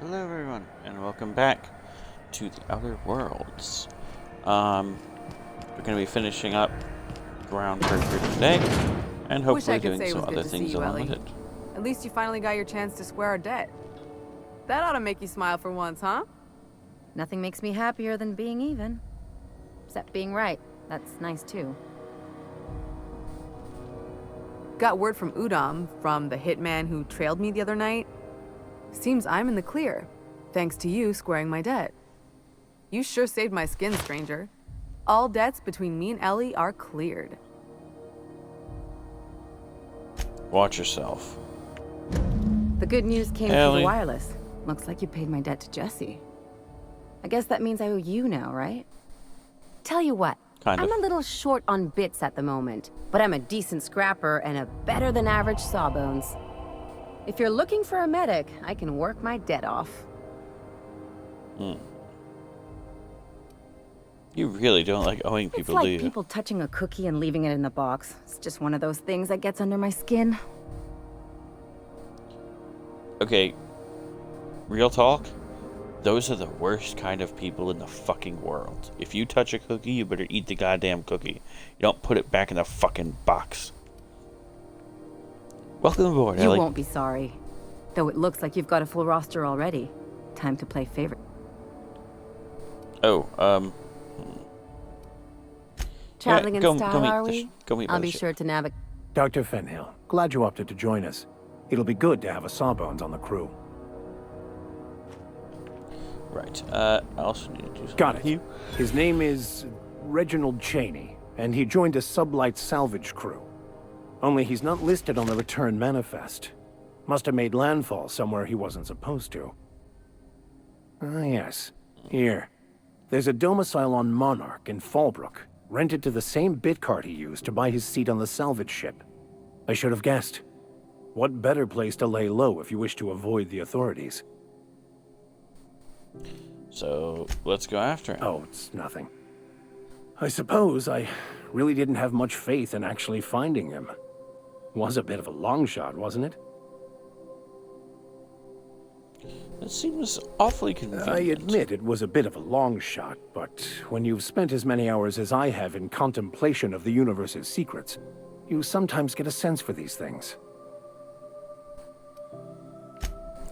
Hello everyone, and welcome back to the Outer Worlds. We're going to be finishing up Groundbreaker today, and Wish I hopefully could doing say it some was good other to see things you, along Ellie. with it. At least you finally got your chance to square our debt. That ought to make you smile for once, huh? Nothing makes me happier than being even. Except being right. That's nice too. Got word from Udom, from the hitman who trailed me the other night. Seems I'm in the clear, thanks to you squaring my debt. You sure saved my skin, stranger. All debts between me and Ellie are cleared. Watch yourself. The good news came through Ellie. the wireless. Looks like you paid my debt to Jesse. I guess that means I owe you now, right? Tell you what, Kind of. I'm a little short on bits at the moment, but I'm a decent scrapper and a better than average sawbones. If you're looking for a medic, I can work my debt off. You really don't like owing It's people, like do you? people touching a cookie and leaving it in the box. It's just one of those things that gets under my skin. Okay, real talk, those are the worst kind of people in the fucking world. If you touch a cookie, you better eat the goddamn cookie. You don't put it back in the fucking box. Welcome aboard, You Ellie. won't be sorry. Though it looks like you've got a full roster already. Time to play favorite. Oh, Traveling go in style, meet are the we? go meet by I'll the be ship. sure to navigate. Dr. Fenhill, glad you opted to join us. It'll be good to have a Sawbones on the crew. Right. I also need to do something Got with it. you. His name is Reginald Cheney, and he joined a sublight salvage crew. Only he's not listed on the return manifest. Must have made landfall somewhere he wasn't supposed to. Ah, yes. Here. There's a domicile on Monarch in Fallbrook, rented to the same bit card he used to buy his seat on the salvage ship. I should have guessed. What better place to lay low if you wish to avoid the authorities? So let's go after him. Oh, it's nothing. I suppose I really didn't have much faith in actually finding him. Was a bit of a long shot, wasn't it? It seems awfully convenient. I admit it was a bit of a long shot, but when you've spent as many hours as I have in contemplation of the universe's secrets, you sometimes get a sense for these things.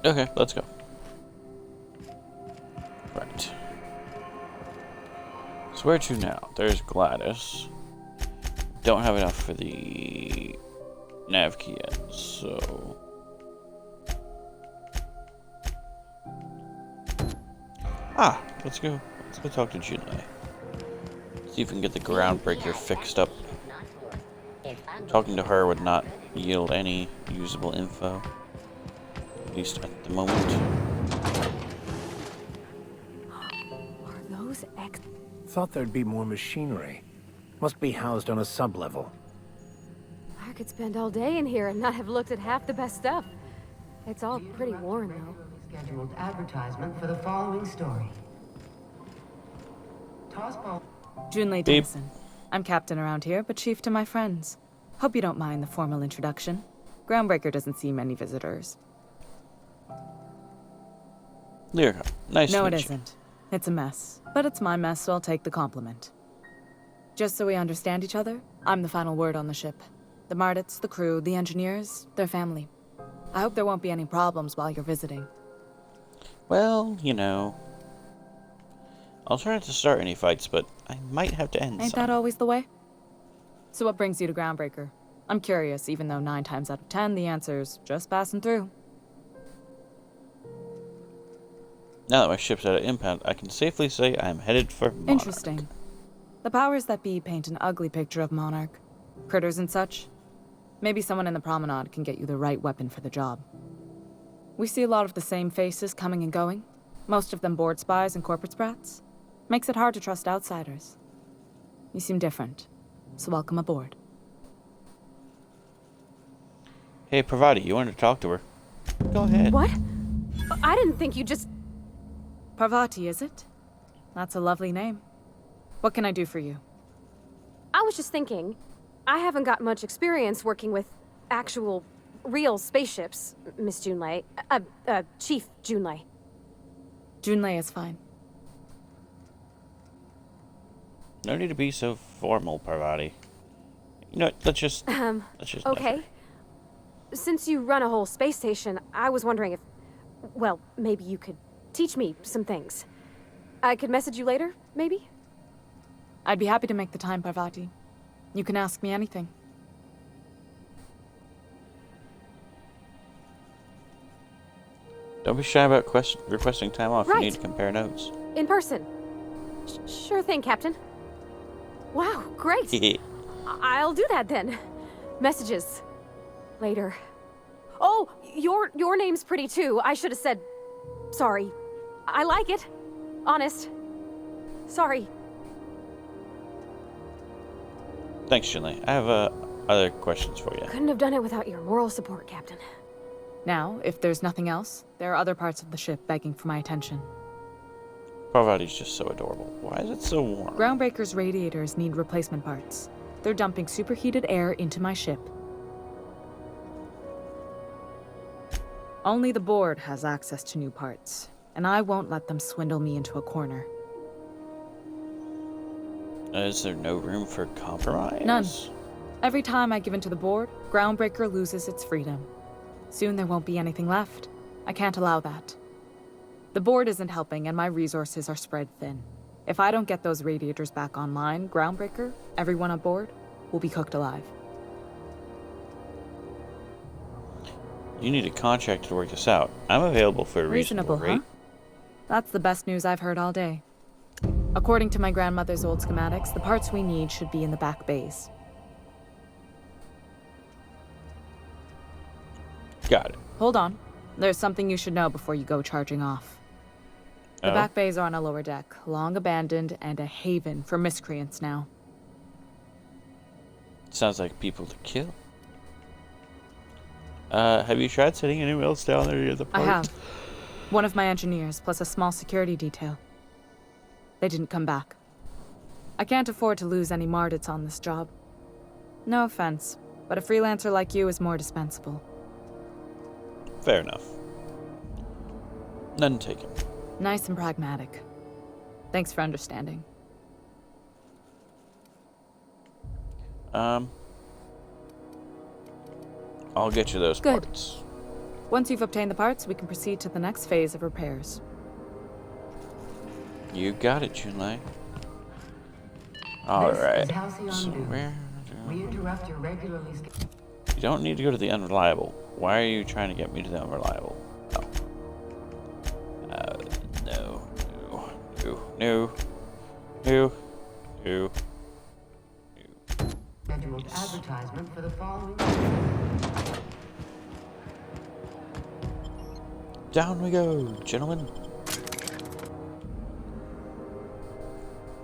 Okay, let's go. Right. So where to now? There's Gladys. Don't have enough for the nav key yet, so... let's go talk to Junlei. See if we can get the Groundbreaker fixed up. Talking to her would not yield any usable info. At least at the moment. Are those ex? Thought there'd be more machinery. Must be housed on a sub-level. I could spend all day in here and not have looked at half the best stuff. It's all pretty worn, though. Scheduled advertisement for the following story. Tossball. Junlei Beep. Dennison. I'm captain around here, but chief to my friends. Hope you don't mind the formal introduction. Groundbreaker doesn't see many visitors. Lyrica, nice No, to it meet you. isn't. It's a mess. But it's my mess, so I'll take the compliment. Just so we understand each other, I'm the final word on the ship. The Mardits, the crew, the engineers, their family. I hope there won't be any problems while you're visiting. Well, you know... I'll try not to start any fights, but I might have to end Ain't some. that always the way? So what brings you to Groundbreaker? I'm curious, even though 9 times out of 10 the answer's just passing through. Now that my ship's out of impound, I can safely say I'm headed for Monarch. Interesting. The powers that be paint an ugly picture of Monarch. Critters and such. Maybe someone in the promenade can get you the right weapon for the job. We see a lot of the same faces coming and going. Most of them board spies and corporate sprats. Makes it hard to trust outsiders. You seem different, so welcome aboard. Hey, Pravati, you wanted to talk to her? Go ahead. What? I didn't think you just... Parvati, is it? That's a lovely name. What can I do for you? I was just thinking, I haven't got much experience working with actual, real spaceships, Miss Junlei. Chief Junlei. Junlei is fine. No need to be so formal, Parvati. You know what, let's just Okay. never. Since you run a whole space station, I was wondering if, well, maybe you could teach me some things. I could message you later, maybe? I'd be happy to make the time, Parvati. You can ask me anything. Don't be shy about requesting time off. You Right. need to compare notes. In person. Sure thing, Captain. Wow, great. I'll do that then. Messages. Later. Oh, your name's pretty too. I should have said sorry. I like it. Honest. Sorry. Thanks, Junlei. I have other questions for you. Couldn't have done it without your moral support, Captain. Now, if there's nothing else, there are other parts of the ship begging for my attention. Parvati's just so adorable. Why is it so warm? Groundbreaker's radiators need replacement parts. They're dumping superheated air into my ship. Only the board has access to new parts, and I won't let them swindle me into a corner. Is there no room for compromise? None. Every time I give in to the board, Groundbreaker loses its freedom. Soon there won't be anything left. I can't allow that. The board isn't helping, and my resources are spread thin. If I don't get those radiators back online, Groundbreaker, everyone on board, will be cooked alive. You need a contract to work this out. I'm available for a reasonable Reasonable, rate. huh? That's the best news I've heard all day. According to my grandmother's old schematics, the parts we need should be in the back bays. Got it. Hold on. There's something you should know before you go charging off. The Oh? back bays are on a lower deck, long abandoned and a haven for miscreants now. Sounds like people to kill. Have you tried sending anyone else down there near the I port? have. One of my engineers, plus a small security detail. They didn't come back. I can't afford to lose any Mardits on this job. No offense, but a freelancer like you is more dispensable. Fair enough. None taken. Nice and pragmatic. Thanks for understanding. I'll get you those Good. parts. Once you've obtained the parts, we can proceed to the next phase of repairs. You got it, Junlei. This Alright. is Halcyon So Dune. where... We interrupt your regularly scheduled... You don't need to go to the unreliable. Why are you trying to get me to the unreliable? Oh. No. No. No. No. scheduled advertisement for the following... Down we go, gentlemen.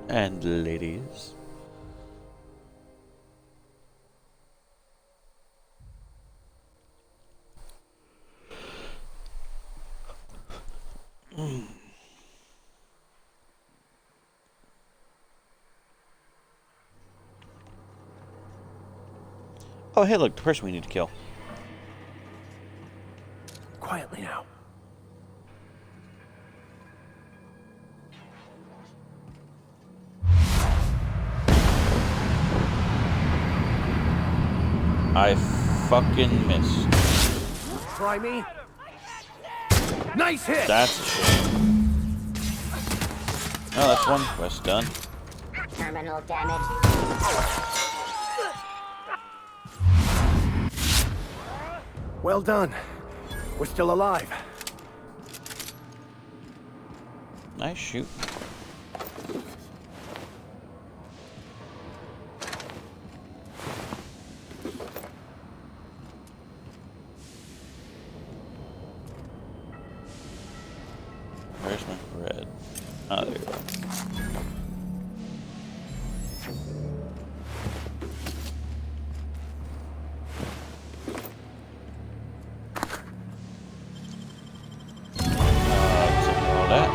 And ladies. Oh, hey, look, the person we need to kill. Quietly now. I fucking missed. Try me. Nice hit! That's a shame. Oh, that's one quest done. Terminal damage. Well done. We're still alive. Nice shoot. Where's my red? Oh, there you go. Take all that.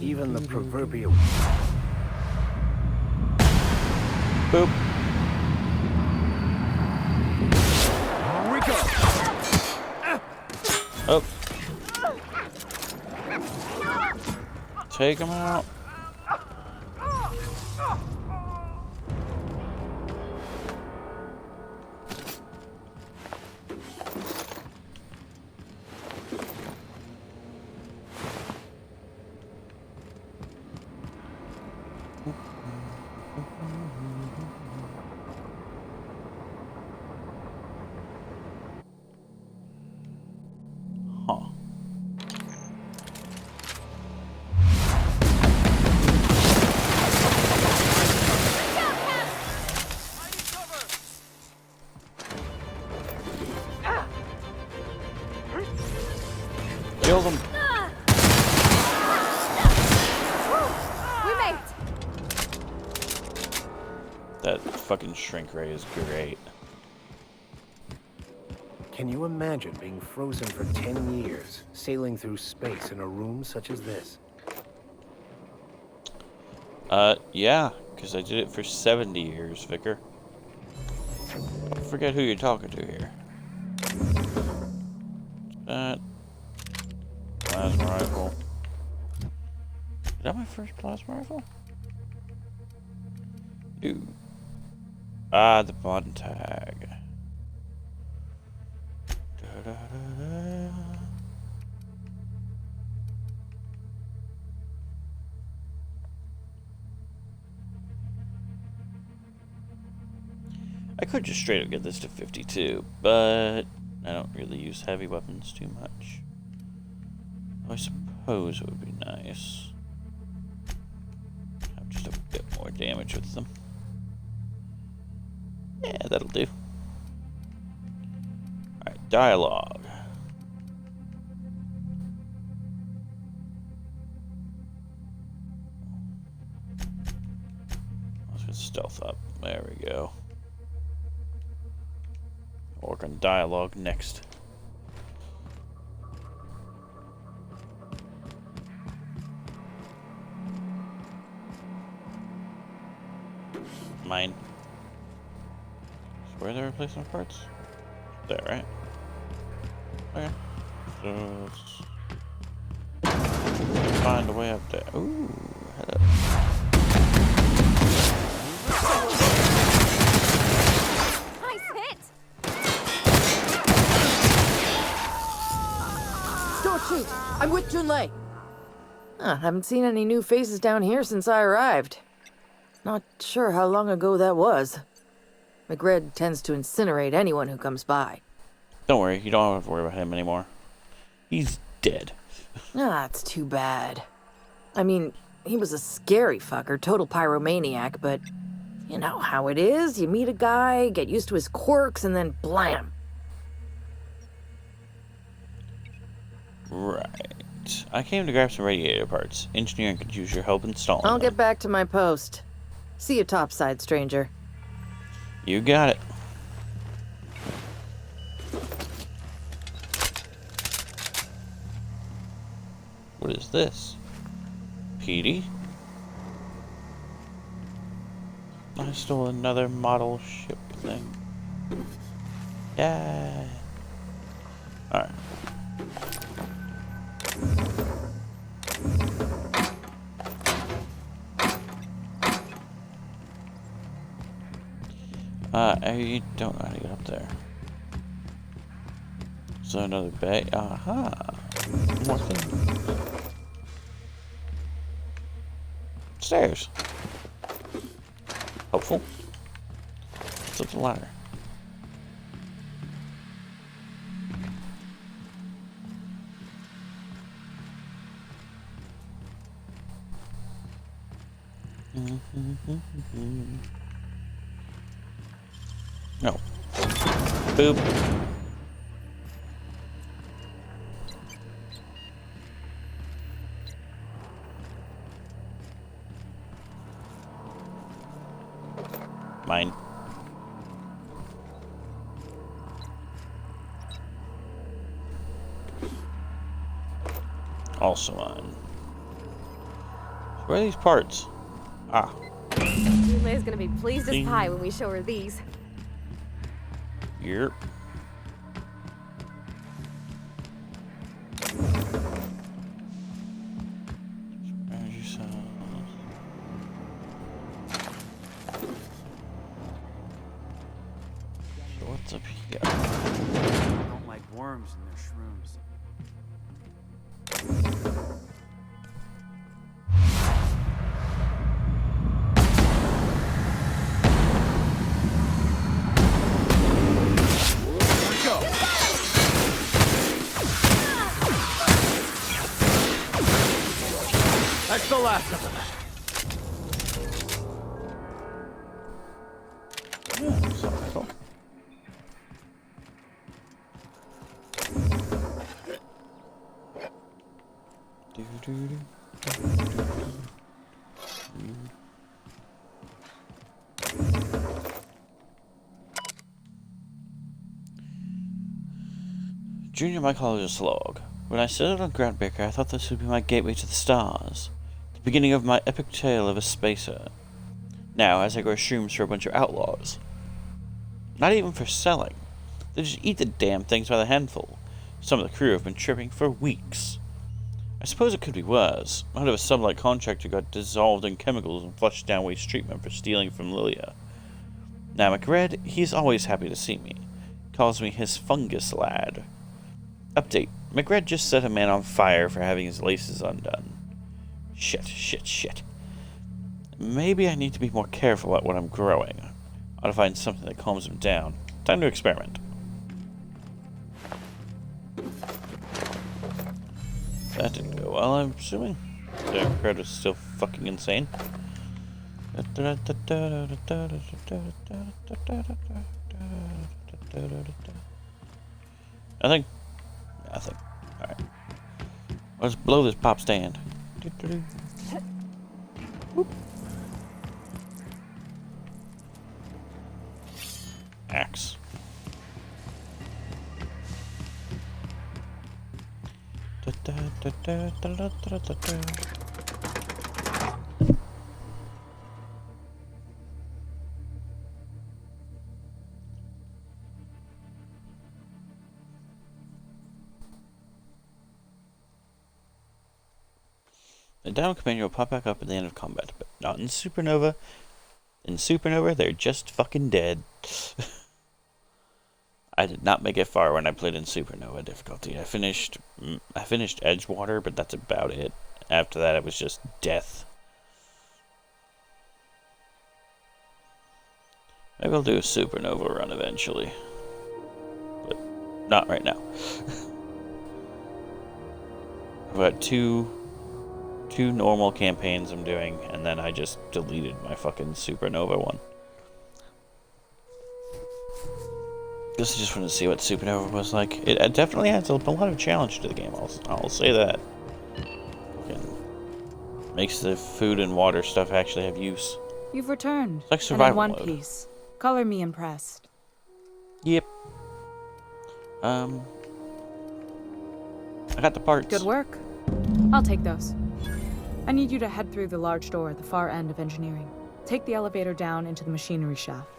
Even the proverbial... Boop. Oh. Take him out. Huh. Kill them. We made it. That fucking shrink ray is great. Can you imagine being frozen for 10 years, sailing through space in a room such as this? Yeah, because I did it for 70 years, Vicar. Forget who you're talking to here. That plasma rifle. Is that my first plasma rifle? Dude. Ah, the button tag. Da-da-da-da. I could just straight up get this to 52, but I don't really use heavy weapons too much. I suppose it would be nice. Have just a bit more damage with them. Yeah, that'll do. Alright, dialogue. Let's get stealth up. There we go. Work on dialogue next. Mine. Where are the replacement parts? There, right? Okay. So let's find a way up there. Ooh, head up. Nice hit. Don't shoot! I'm with Junlei. Haven't seen any new faces down here since I arrived. Not sure how long ago that was. McRed tends to incinerate anyone who comes by. Don't worry, you don't have to worry about him anymore. He's dead. It's too bad. I mean, he was a scary fucker, total pyromaniac, but you know how it is. You meet a guy, get used to his quirks, and then blam. Right. I came to grab some radiator parts. Engineering could use your help installing I'll them. get back to my post. See you topside, stranger. You got it. What is this? Petey? I stole another model ship thing. Yeah. Alright. I don't know how to get up there. So another bay. Aha. More thing. Stairs. Helpful. What's up the ladder? No. Boop. Mine. Also mine. Where are these parts? Ah. Jule's gonna be pleased as Ding. pie when we show her these. Yep. I don't like worms in their shrooms. That's the last of them. Yeah, something cool. Junior mycologist log. When I settled on Groundbreaker, I thought this would be my gateway to the stars. The beginning of my epic tale of a spacer. Now, as I grow shrooms for a bunch of outlaws. Not even for selling. They just eat the damn things by the handful. Some of the crew have been tripping for weeks. I suppose it could be worse. One of a sublight contractor got dissolved in chemicals and flushed down waste treatment for stealing from Lilia. Now McRed, he's always happy to see me. Calls me his fungus lad. Update. McRed just set a man on fire for having his laces undone. Shit. Maybe I need to be more careful about what I'm growing. I ought to find something that calms him down. Time to experiment. That didn't go well, I'm assuming. The McRed was still fucking insane. Nothing? Nothing. Alright. Let's blow this pop stand. Whoop. Axe. The down commander will pop back up at the end of combat, but not in Supernova. In Supernova, they're just fucking dead. I did not make it far when I played in Supernova difficulty. I finished Edgewater, but that's about it. After that, it was just death. Maybe I'll do a Supernova run eventually, but not right now. I've got two normal campaigns I'm doing, and then I just deleted my fucking Supernova one. Just wanted to see what Supernova was like. It definitely adds a lot of challenge to the game, I'll say that. It makes the food and water stuff actually have use. You've returned. It's like survival and in one mode. piece. Color me impressed. Yep. I got the parts. Good work. I'll take those. I need you to head through the large door at the far end of engineering. Take the elevator down into the machinery shaft.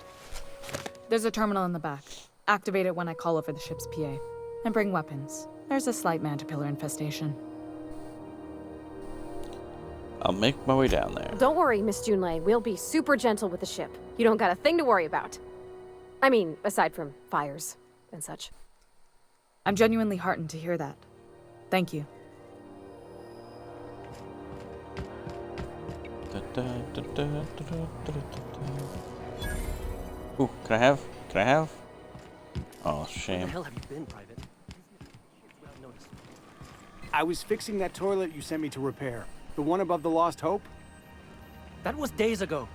There's a terminal in the back. Activate it when I call over the ship's PA. And bring weapons. There's a slight Mantipillar infestation. I'll make my way down there. Don't worry, Miss Junlei. We'll be super gentle with the ship. You don't got a thing to worry about. I mean, aside from fires and such. I'm genuinely heartened to hear that. Thank you. Ooh, can I have? Oh, shame. Where the hell have you been, Private? I was fixing that toilet you sent me to repair. The one above the Lost Hope? That was days ago.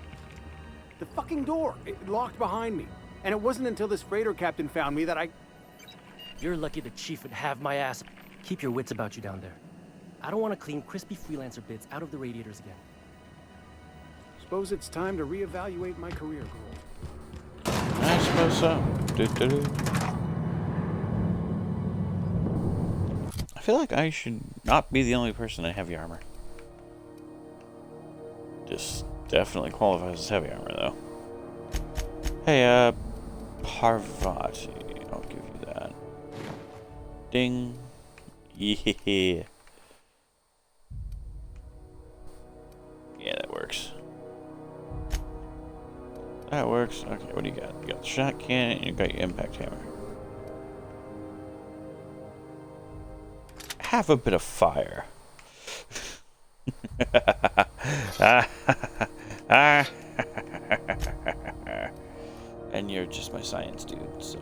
The fucking door. It locked behind me. And it wasn't until this freighter captain found me that I... You're lucky the chief would have my ass. Keep your wits about you down there. I don't want to clean crispy freelancer bits out of the radiators again. Suppose it's time to reevaluate my career goals. I suppose so. I feel like I should not be the only person in heavy armor. This definitely qualifies as heavy armor, though. Hey, Parvati. I'll give you that. Ding. Yeah. Yeah, that works. That works. Okay, what do you got? You got the shot cannon and you got your impact hammer. have a bit of fire. And you're just my science dude, so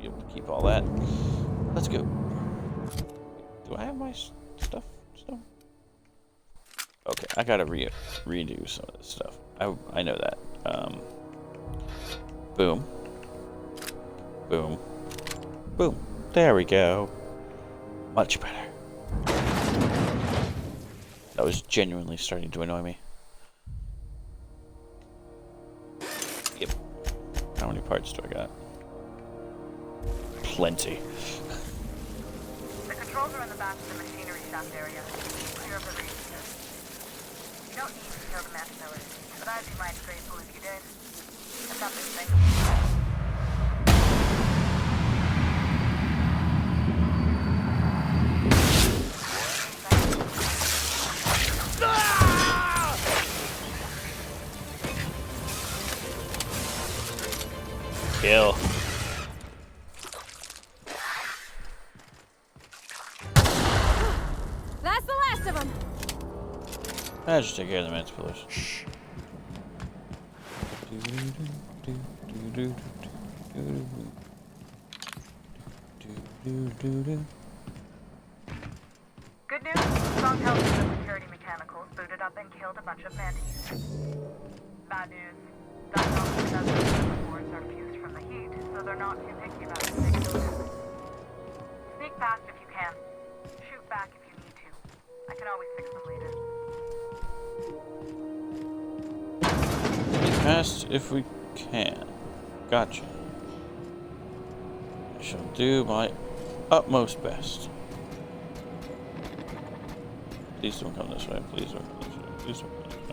you'll keep all that. Let's go. Do I have my stuff still? Okay, I gotta redo some of this stuff. I know that. Boom. Boom. Boom. There we go. Much better. That was genuinely starting to annoy me. Yep. How many parts do I got? Plenty. The controls are in the back of the machinery shaft area. Clear of the radiators. You don't need to kill the mass killers, but I'd be mighty grateful if you did. I've got this thing. Kill. That's the last of them. I just take care of the man's pillars. Good news, Strong tells us the security mechanicals booted up and killed a bunch of mantis. Bad news, that also does the boards are fused from the heat, so they're not too picky about it. Sneak past if you can. Shoot back if you need to. I can always fix them later. Sneak past if we can. Gotcha. I shall do my utmost best. Please don't come this way. Please don't come this way. Please don't come this way.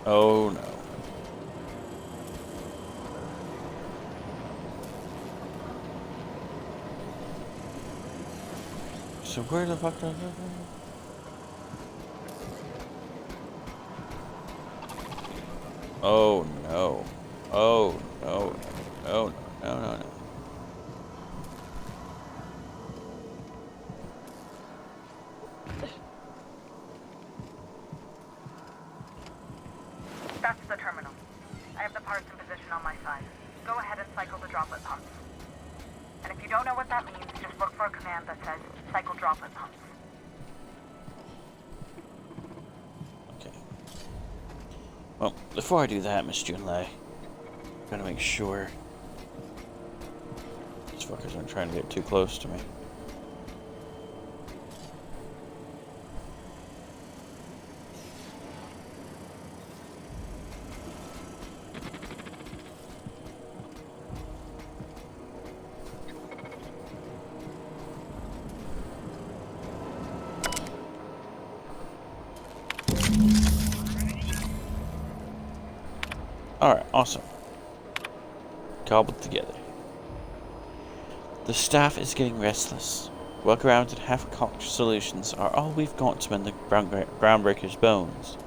Oh no. So where the fuck do I go? Oh no. Oh no. No, no, no, no. That's the terminal. I have the parts in position on my side. Go ahead and cycle the droplet pumps. And if you don't know what that means, just look for a command that says cycle droplet pumps. Okay. Well, before I do that, Miss Junlei, gotta make sure these fuckers aren't trying to get too close to me. Alright, awesome. Cobbled together. The staff is getting restless. Workarounds and half-cocked solutions are all we've got to mend the Groundbreaker's bones.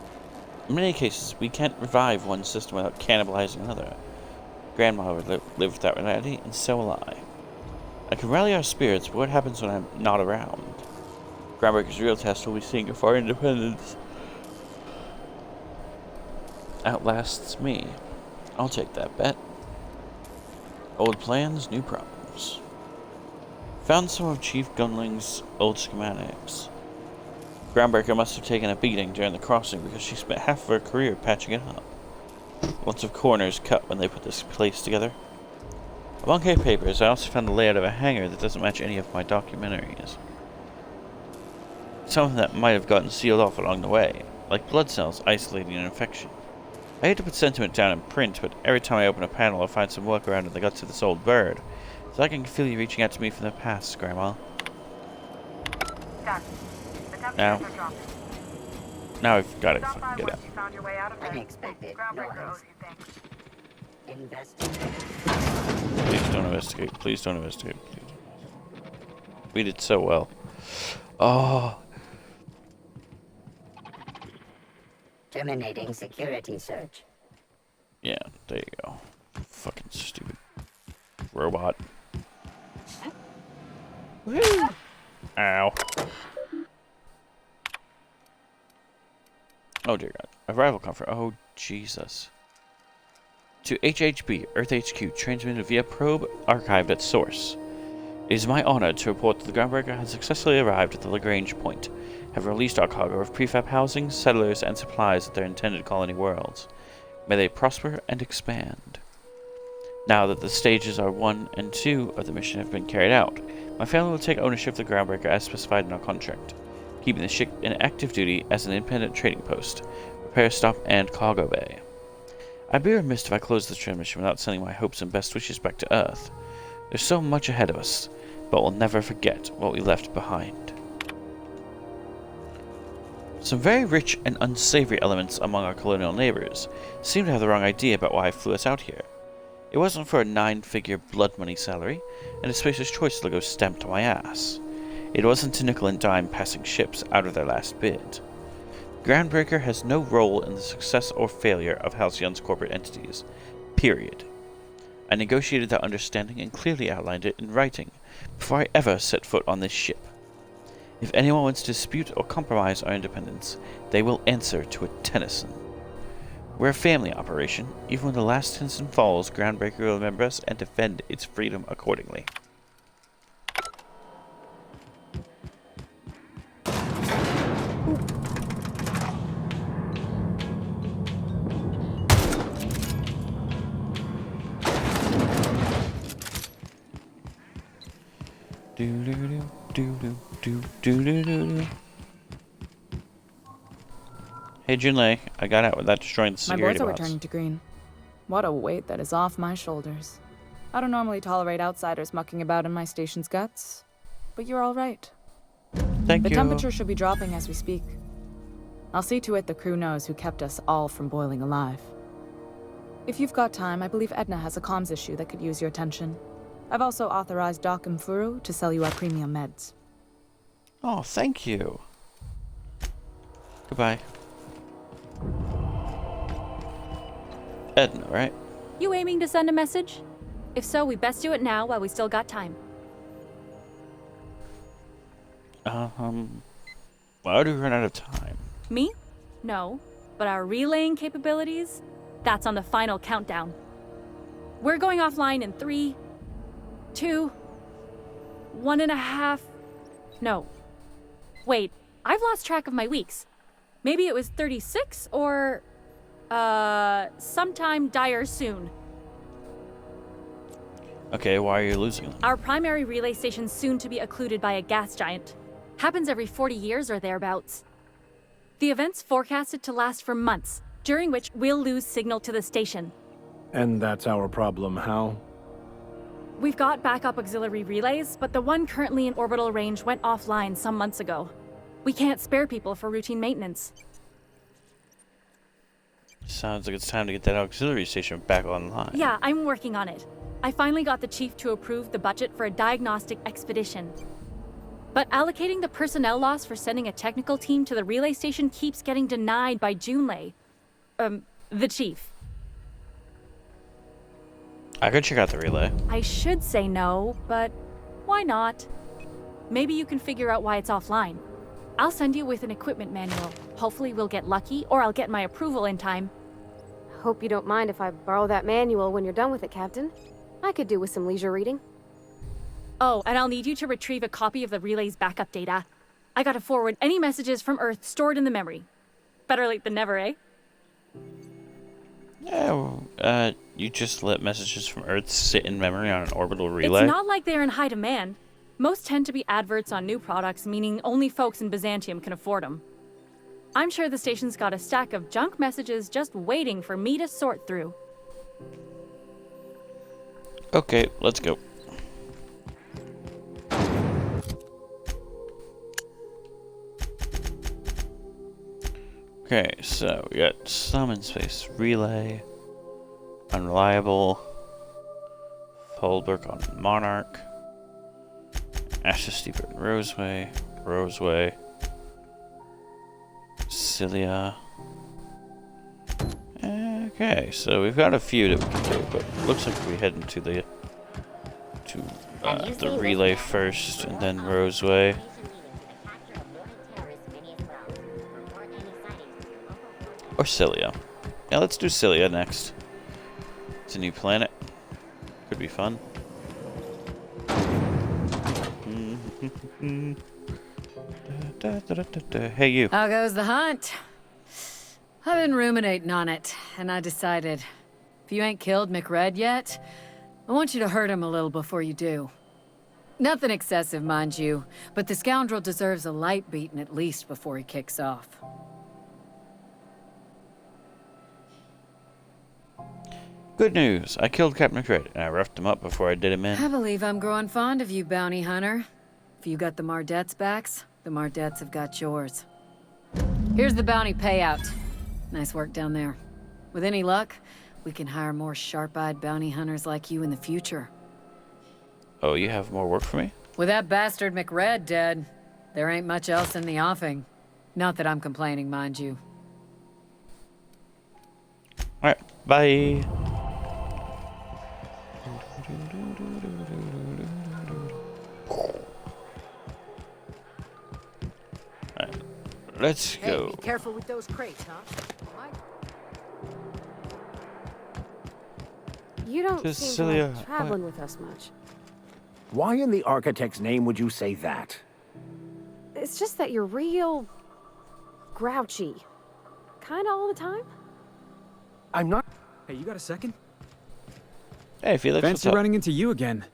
In many cases, we can't revive one system without cannibalizing another. Grandma would live with that reality, and so will I. I can rally our spirits, but what happens when I'm not around? Groundbreaker's real test will be seeing if our independence outlasts me. I'll take that bet. Old plans, new problems. Found some of Chief Gunling's old schematics. Groundbreaker must have taken a beating during the crossing because she spent half of her career patching it up. Lots of corners cut when they put this place together. Among her papers, I also found the layout of a hangar that doesn't match any of my documentaries. Something that might have gotten sealed off along the way, like blood cells isolating an infection. I hate to put sentiment down in print, but every time I open a panel I find some workaround in the guts of this old bird. So I can feel you reaching out to me from the past, Grandma. Now we've got to fucking get out. Unexpected noise. Investigate. Please don't investigate. Please don't investigate. Please. We did so well. Oh. Terminating security search. Yeah, there you go. Fucking stupid robot. Woo! Ow. Oh dear God. Arrival comfort. Oh Jesus. To HHB, Earth HQ, transmitted via probe, archived at source. It is my honor to report that the Groundbreaker has successfully arrived at the Lagrange point, have released our cargo of prefab housing, settlers, and supplies at their intended colony worlds. May they prosper and expand. Now that the stages are 1 and 2 of the mission have been carried out, my family will take ownership of the Groundbreaker as specified in our contract, keeping the ship in active duty as an independent trading post, repair stop, and cargo bay. I'd be remiss if I closed this transmission without sending my hopes and best wishes back to Earth. There's so much ahead of us, but we'll never forget what we left behind. Some very rich and unsavory elements among our colonial neighbors seem to have the wrong idea about why I flew us out here. It wasn't for a 9-figure blood money salary and a spacer's choice logo stamped to my ass. It wasn't to nickel and dime passing ships out of their last bid. Groundbreaker has no role in the success or failure of Halcyon's corporate entities. Period. I negotiated that understanding and clearly outlined it in writing before I ever set foot on this ship. If anyone wants to dispute or compromise our independence, they will answer to a Tennyson. We're a family operation. Even when the last Tennyson falls, Groundbreaker will remember us and defend its freedom accordingly. Hey Junlei, I got out without destroying the My security boys are bots. returning to Green. What a weight that is off my shoulders. I don't normally tolerate outsiders mucking about in my station's guts, but you're all right. Thank The you. temperature should be dropping as we speak. I'll see to it the crew knows who kept us all from boiling alive. If you've got time, I believe Edna has a comms issue that could use your attention. I've also authorized Doc and Furu to sell you our premium meds. Oh, thank you. Goodbye. Edna, right? You aiming to send a message? If so, we best do it now while we still got time. Why do we run out of time? Me? No. But our relaying capabilities? That's on the final countdown. We're going offline in 3, 2, 1.5... No. Wait, I've lost track of my weeks. Maybe it was 36 or... sometime dire soon. Okay, why are you losing them? Our primary relay station's soon to be occluded by a gas giant. Happens every 40 years or thereabouts. The event's forecasted to last for months, during which we'll lose signal to the station. And that's our problem, how? We've got backup auxiliary relays, but the one currently in orbital range went offline some months ago. We can't spare people for routine maintenance. Sounds like it's time to get that auxiliary station back online. Yeah, I'm working on it. I finally got the chief to approve the budget for a diagnostic expedition. But allocating the personnel loss for sending a technical team to the relay station keeps getting denied by Junlei. The chief. I could check out the relay. I should say no, but why not? Maybe you can figure out why it's offline. I'll send you with an equipment manual. Hopefully we'll get lucky, or I'll get my approval in time. Hope you don't mind if I borrow that manual when you're done with it, Captain. I could do with some leisure reading. Oh, and I'll need you to retrieve a copy of the relay's backup data. I gotta forward any messages from Earth stored in the memory. Better late than never, eh? Yeah, well, you just let messages from Earth sit in memory on an orbital relay? It's not like they're in high demand. Most tend to be adverts on new products, meaning only folks in Byzantium can afford them. I'm sure the station's got a stack of junk messages just waiting for me to sort through. Okay, let's go. Okay, so we got summon space relay, unreliable, Foldberg on Monarch, Ashes Steeper and Roseway, Cilia. Okay, so we've got a few that we can do, but looks like we head into the relay first, and then Roseway. Or Cilia. Yeah, let's do Cilia next. It's a new planet. Could be fun. Hey, you. How goes the hunt? I've been ruminating on it, and I decided, if you ain't killed McRed yet, I want you to hurt him a little before you do. Nothing excessive, mind you, but the scoundrel deserves a light beating at least before he kicks off. Good news. I killed Captain McRed, and I roughed him up before I did him in. I believe I'm growing fond of you, bounty hunter. If you got the Mardets' backs, the Mardets have got yours. Here's the bounty payout. Nice work down there. With any luck, we can hire more sharp-eyed bounty hunters like you in the future. Oh, you have more work for me? With that bastard McRed dead, there ain't much else in the offing. Not that I'm complaining, mind you. Alright, bye. Alright, let's go. Hey, be careful with those crates, huh? You don't To seem to Cilia, like traveling with us much. Why in the architect's name would you say that? It's just that you're real grouchy. Kinda all the time. I'm not. Hey, you got a second? Hey, Felix, what's Fancy up? running into you again.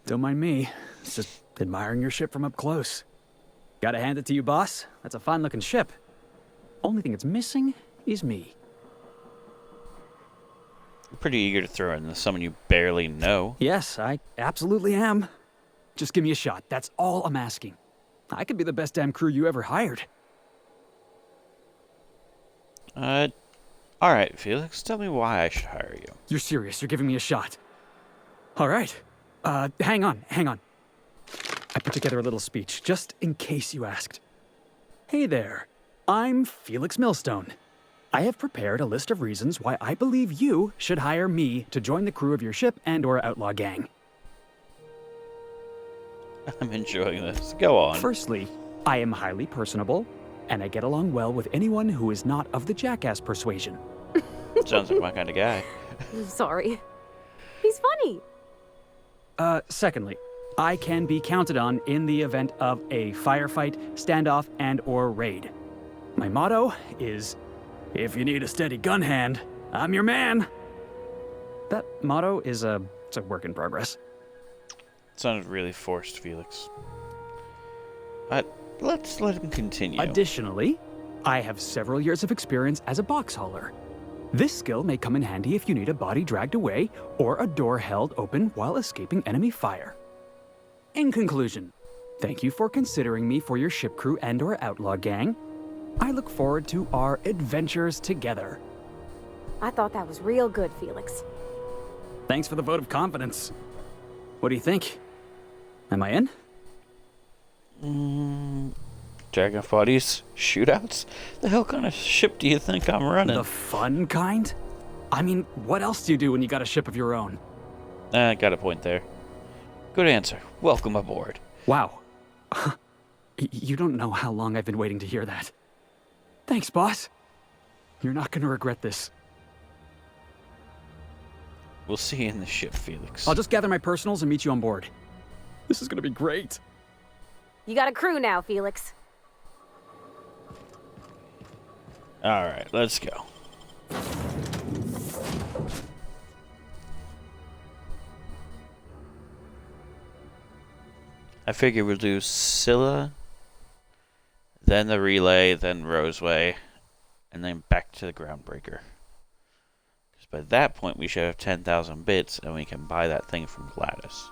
Don't mind me. It's just admiring your ship from up close. Gotta hand it to you, boss. That's a fine-looking ship. Only thing it's missing is me. I'm pretty eager to throw in someone you barely know. Yes, I absolutely am. Just give me a shot. That's all I'm asking. I could be the best damn crew you ever hired. Alright, Felix, tell me why I should hire you. You're serious. You're giving me a shot. All right. Hang on. I put together a little speech, just in case you asked. Hey there. I'm Felix Millstone. I have prepared a list of reasons why I believe you should hire me to join the crew of your ship and/or outlaw gang. I'm enjoying this. Go on. Firstly, I am highly personable, and I get along well with anyone who is not of the jackass persuasion. Sounds like my kind of guy. Sorry. He's funny. Secondly, I can be counted on in the event of a firefight, standoff, and/or raid. My motto is, if you need a steady gun hand, I'm your man. That motto is it's a work in progress. Sounded really forced, Felix. Let's let him continue. Additionally, I have several years of experience as a box hauler. This skill may come in handy if you need a body dragged away or a door held open while escaping enemy fire. In conclusion, thank you for considering me for your ship crew and/or outlaw gang. I look forward to our adventures together. I thought that was real good, Felix. Thanks for the vote of confidence. What do you think? Am I in? Dragon bodies? Shootouts? The hell kind of ship do you think I'm running? The fun kind? I mean, what else do you do when you got a ship of your own? Got a point there. Good answer. Welcome aboard. Wow. You don't know how long I've been waiting to hear that. Thanks, boss. You're not gonna regret this. We'll see you in the ship, Felix. I'll just gather my personals and meet you on board. This is gonna be great. You got a crew now, Felix. Alright, let's go. I figure we'll do Scylla, then the relay, then Roseway, and then back to the Groundbreaker. Because by that point we should have 10,000 bits and we can buy that thing from Gladys.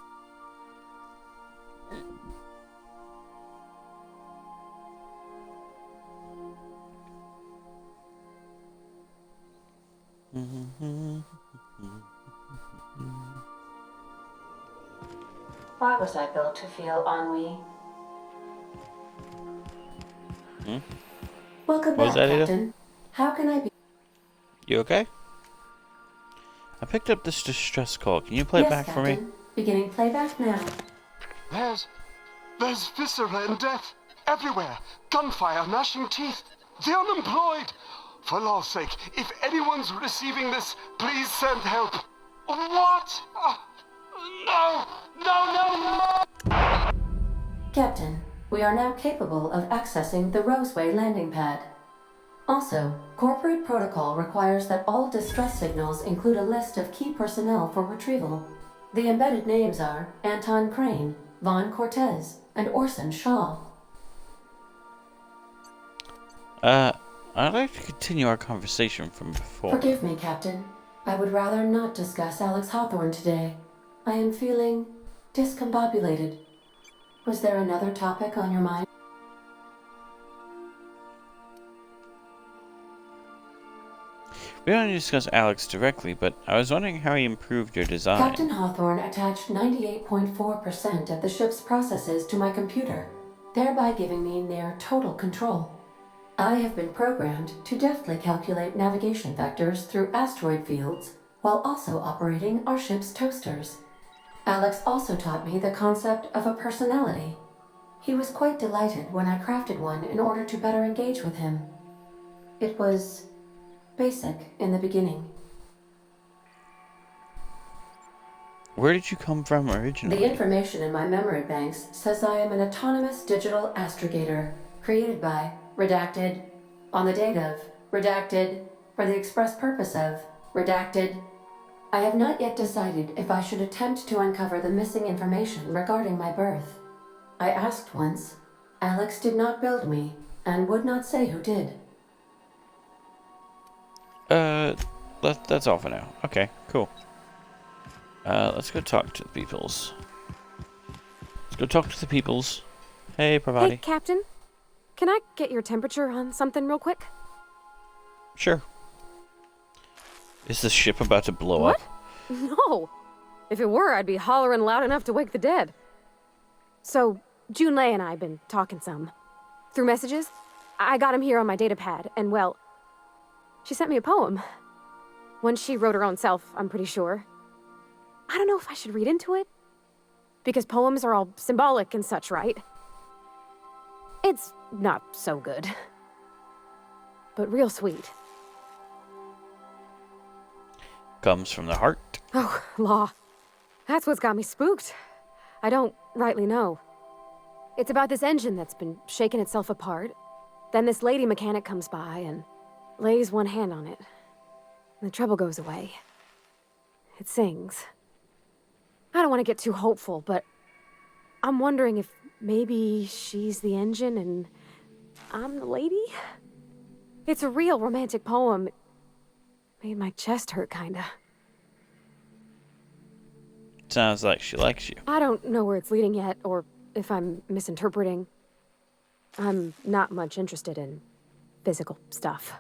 Why was I built to feel ennui? Welcome What was back, that, Ada? Captain. How can I be? You okay? I picked up this distress call. Can you play it Yes, back for me? Captain. Beginning playback now. There's viscera and death everywhere. Gunfire, gnashing teeth. The unemployed. For law's sake, if anyone's receiving this, please send help. What? No! No, no, no! Captain, we are now capable of accessing the Roseway landing pad. Also, corporate protocol requires that all distress signals include a list of key personnel for retrieval. The embedded names are Anton Crane, Vaughn Cortez, and Orson Shaw. I'd like to continue our conversation from before. Forgive me, Captain. I would rather not discuss Alex Hawthorne today. I am feeling discombobulated. Was there another topic on your mind? We don't need to discuss Alex directly, but I was wondering how he improved your design. Captain Hawthorne attached 98.4% of the ship's processes to my computer, thereby giving me near total control. I have been programmed to deftly calculate navigation vectors through asteroid fields while also operating our ship's toasters. Alex also taught me the concept of a personality. He was quite delighted when I crafted one in order to better engage with him. It was basic in the beginning. Where did you come from originally? The information in my memory banks says I am an autonomous digital astrogator, created by, redacted, on the date of, redacted, for the express purpose of, redacted. I have not yet decided if I should attempt to uncover the missing information regarding my birth. I asked once. Alex did not build me, and would not say who did. That's all for now. Okay, cool. Let's go talk to the peoples. Let's go talk to the peoples. Hey, Pravati. Hey, Captain. Can I get your temperature on something real quick? Sure. Is the ship about to blow up? No. If it were, I'd be hollering loud enough to wake the dead. So, Junlei and I have been talking some. Through messages. I got him here on my data pad, and well, she sent me a poem. One she wrote her own self, I'm pretty sure. I don't know if I should read into it. Because poems are all symbolic and such, right? It's not so good. But real sweet. Comes from the heart. Oh, law. That's what's got me spooked. I don't rightly know. It's about this engine that's been shaking itself apart. Then this lady mechanic comes by and lays one hand on it. And the trouble goes away. It sings. I don't want to get too hopeful, but I'm wondering if maybe she's the engine and I'm the lady? It's a real romantic poem. It made my chest hurt, kinda. Sounds like she likes you. I don't know where it's leading yet, or if I'm misinterpreting. I'm not much interested in physical stuff.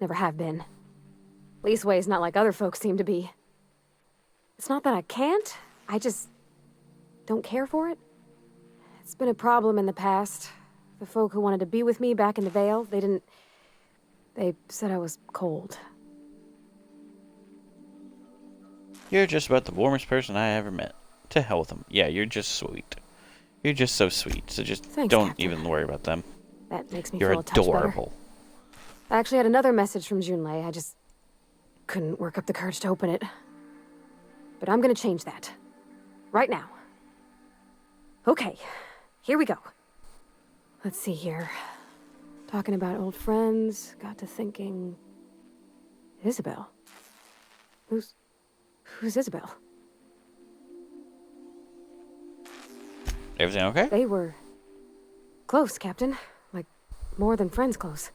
Never have been. Leastways, not like other folks seem to be. It's not that I can't, I just don't care for it. It's been a problem in the past. The folk who wanted to be with me back in the Vale, they said I was cold. You're just about the warmest person I ever met. To hell with them. Yeah, you're just sweet. You're just so sweet, so just Thanks, don't Captain. even worry about them. That makes me You're feel a touch better. adorable. I actually had another message from Junlei. I just couldn't work up the courage to open it. But I'm gonna change that. Right now. Okay, here we go. Let's see here. Talking about old friends, got to thinking... Isabel? Who's Isabel? Everything okay? They were close, Captain. Like, more than friends close.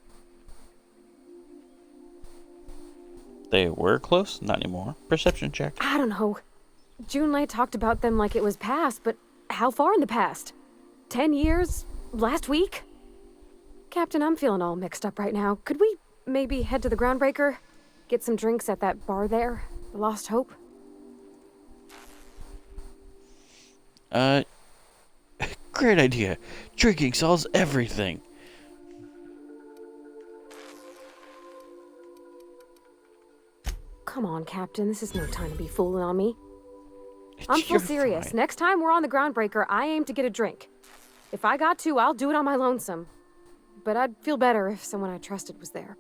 They were close? Not anymore. Perception check. I don't know. Junlei talked about them like it was past, but how far in the past? 10 years? Last week? Captain, I'm feeling all mixed up right now. Could we maybe head to the Groundbreaker? Get some drinks at that bar there? The Lost Hope? Great idea. Drinking solves everything. Come on, Captain. This is no time to be fooling on me. I'm You're full serious. fine. Next time we're on the Groundbreaker, I aim to get a drink. If I got to, I'll do it on my lonesome. But I'd feel better if someone I trusted was there.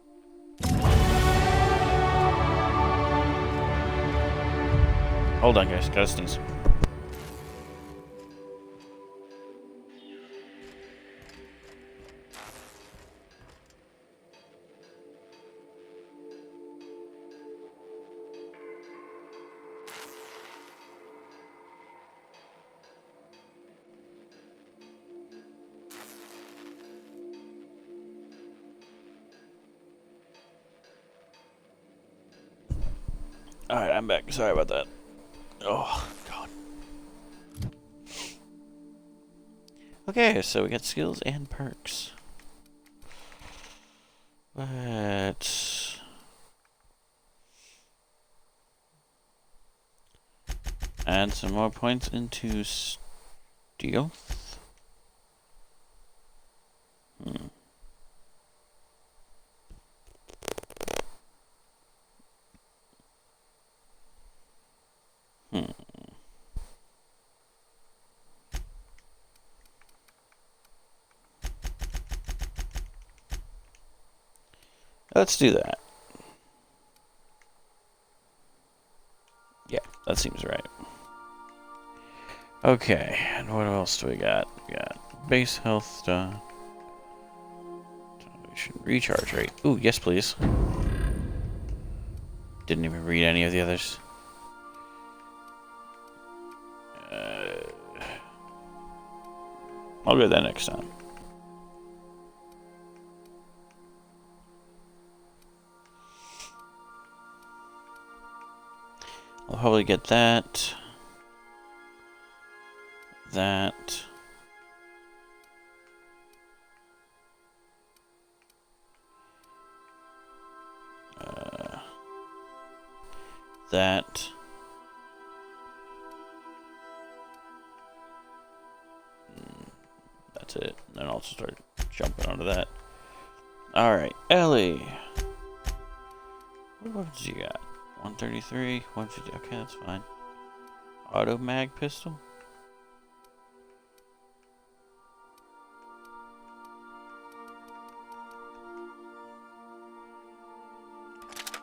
Hold on, guys. Gotta sneeze. Alright, I'm back. Sorry about that. Oh, God. Okay, so we got skills and perks. Let's... add some more points into stealth. Let's do that. Yeah, that seems right. Okay, and what else do we got? We got base health stuff. Recharge rate. Ooh, yes please. Didn't even read any of the others. I'll get that next time. I'll probably get that. That. That. That's it. And then I'll just start jumping onto that. Alright, Ellie. What weapons you got? 133, 150. Okay, that's fine. Auto mag pistol.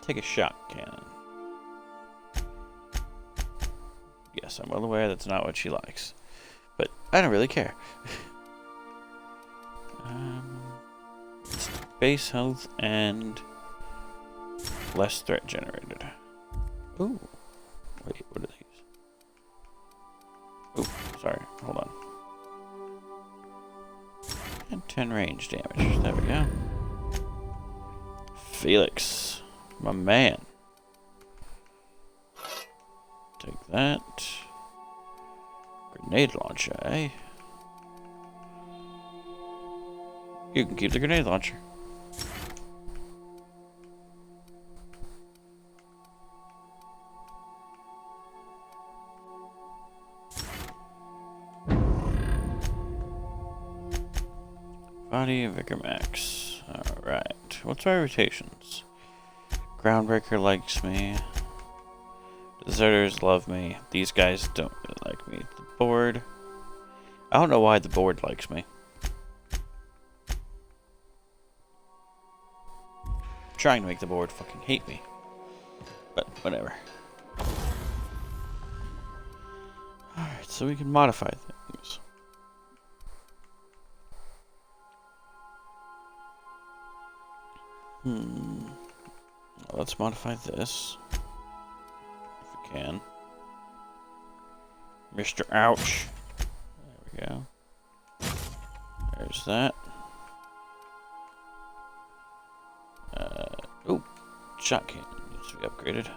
Take a shot cannon. Yes, I'm well aware that's not what she likes. But I don't really care. It's base health and less threat generated. Ooh. Wait, what are these? Ooh, sorry. Hold on. And 10 range damage. There we go. Felix. My man. Take that. Grenade launcher, eh? You can keep the grenade launcher. Body Vigor Max. Alright. What's our rotations? Groundbreaker likes me. Deserters love me. These guys don't really like me. The board. I don't know why the board likes me. I'm trying to make the board fucking hate me. But whatever. Alright, so we can modify things. Let's modify this. If we can. Mr. Ouch. There we go. There's that. Oh, shot cannon needs to be upgraded.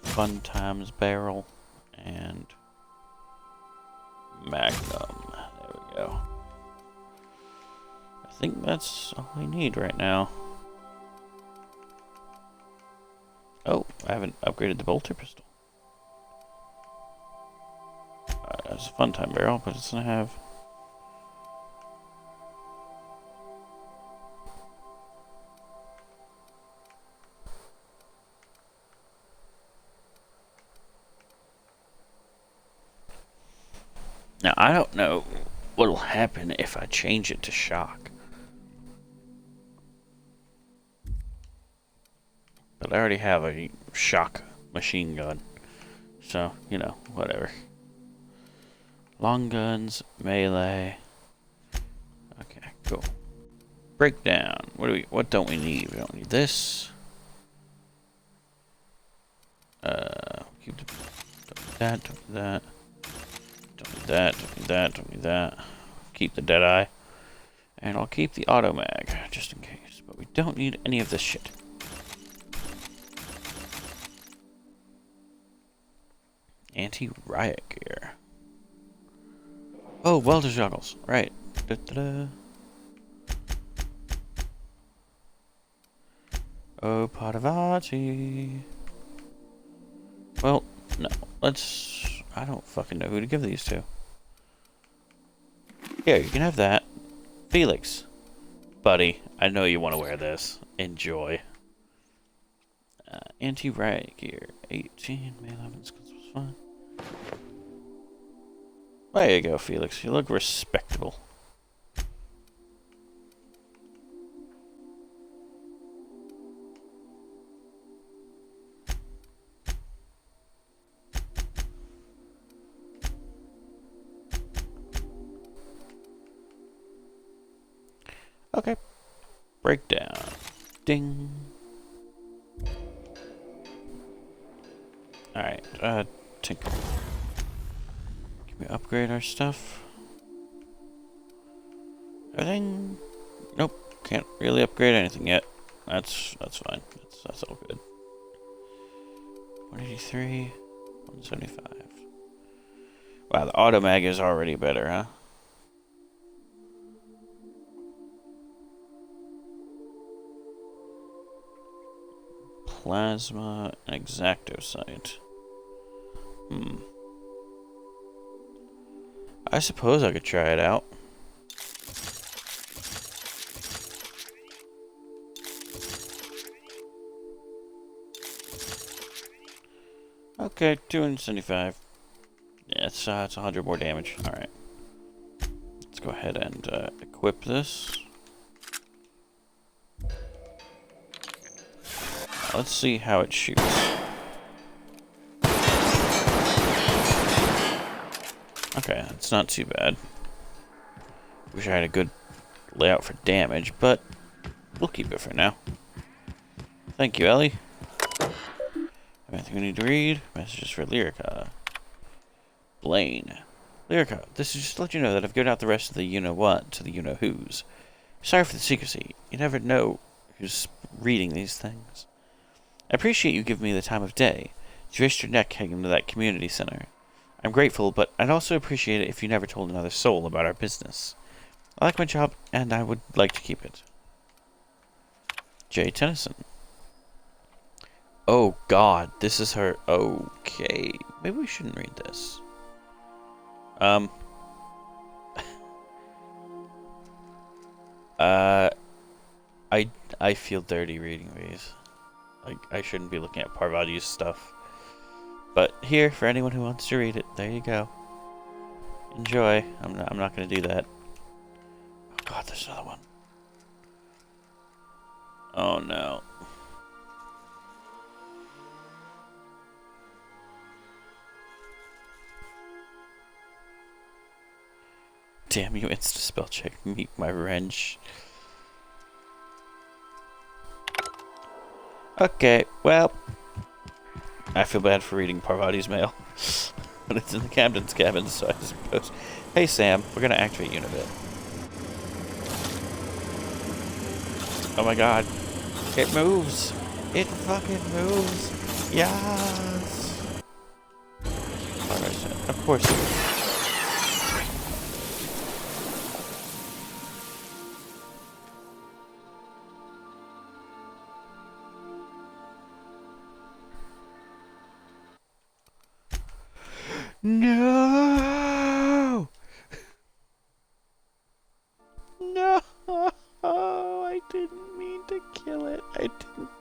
Fun Times barrel and Magnum. There we go. I think that's all I need right now. Oh, I haven't upgraded the bolter pistol. it's a fun time barrel, but it's gonna have. Now, I don't know what'll happen if I change it to shock. But I already have a shock machine gun. So, you know, whatever. Long guns, melee. Okay, cool. Breakdown. What don't we need? We don't need this. Keep the, don't need that. Don't need that, don't need that, don't need that. Keep the Deadeye. And I'll keep the auto mag, just in case. But we don't need any of this shit. Anti-riot gear. Oh, welder's goggles. Right. Da-da-da. Oh, Padavati. Well, no. Let's... I don't fucking know who to give these to. Here, you can have that. Felix. Buddy, I know you want to wear this. Enjoy. Anti-riot gear. 18. May 11 skills was fine. There you go, Felix. You look respectable. Okay. Breakdown. Ding. Alright, tinker. Can we upgrade our stuff? Everything? Nope. Can't really upgrade anything yet. That's fine. That's all good. 183, 175. Wow, the auto mag is already better, huh? Plasma and exactosight. I suppose I could try it out. Okay, 275. Yeah, it's 100 more damage. Alright. Let's go ahead and equip this. Let's see how it shoots. Okay, it's not too bad. Wish I had a good layout for damage, but we'll keep it for now. Thank you, Ellie. Anything we need to read? Messages for Lyrica. Blaine. Lyrica, this is just to let you know that I've given out the rest of the you-know-what to the you-know-who's. Sorry for the secrecy. You never know who's reading these things. I appreciate you giving me the time of day. You risked your neck heading to that community center. I'm grateful, but I'd also appreciate it if you never told another soul about our business. I like my job, and I would like to keep it. Jay Tennyson. Oh god, this is her... Okay. Maybe we shouldn't read this. I feel dirty reading these. Like, I shouldn't be looking at Parvati's stuff. But here, for anyone who wants to read it, there you go. Enjoy. I'm not gonna do that. Oh god, there's another one. Oh no. Damn you, insta-spell check. Meet my wrench. Okay, well, I feel bad for reading Parvati's mail, but it's in the captain's cabin, so I suppose. Hey Sam, we're gonna activate Unibit. Oh my god, it moves! It fucking moves! Yes! Alright, of course it is. No!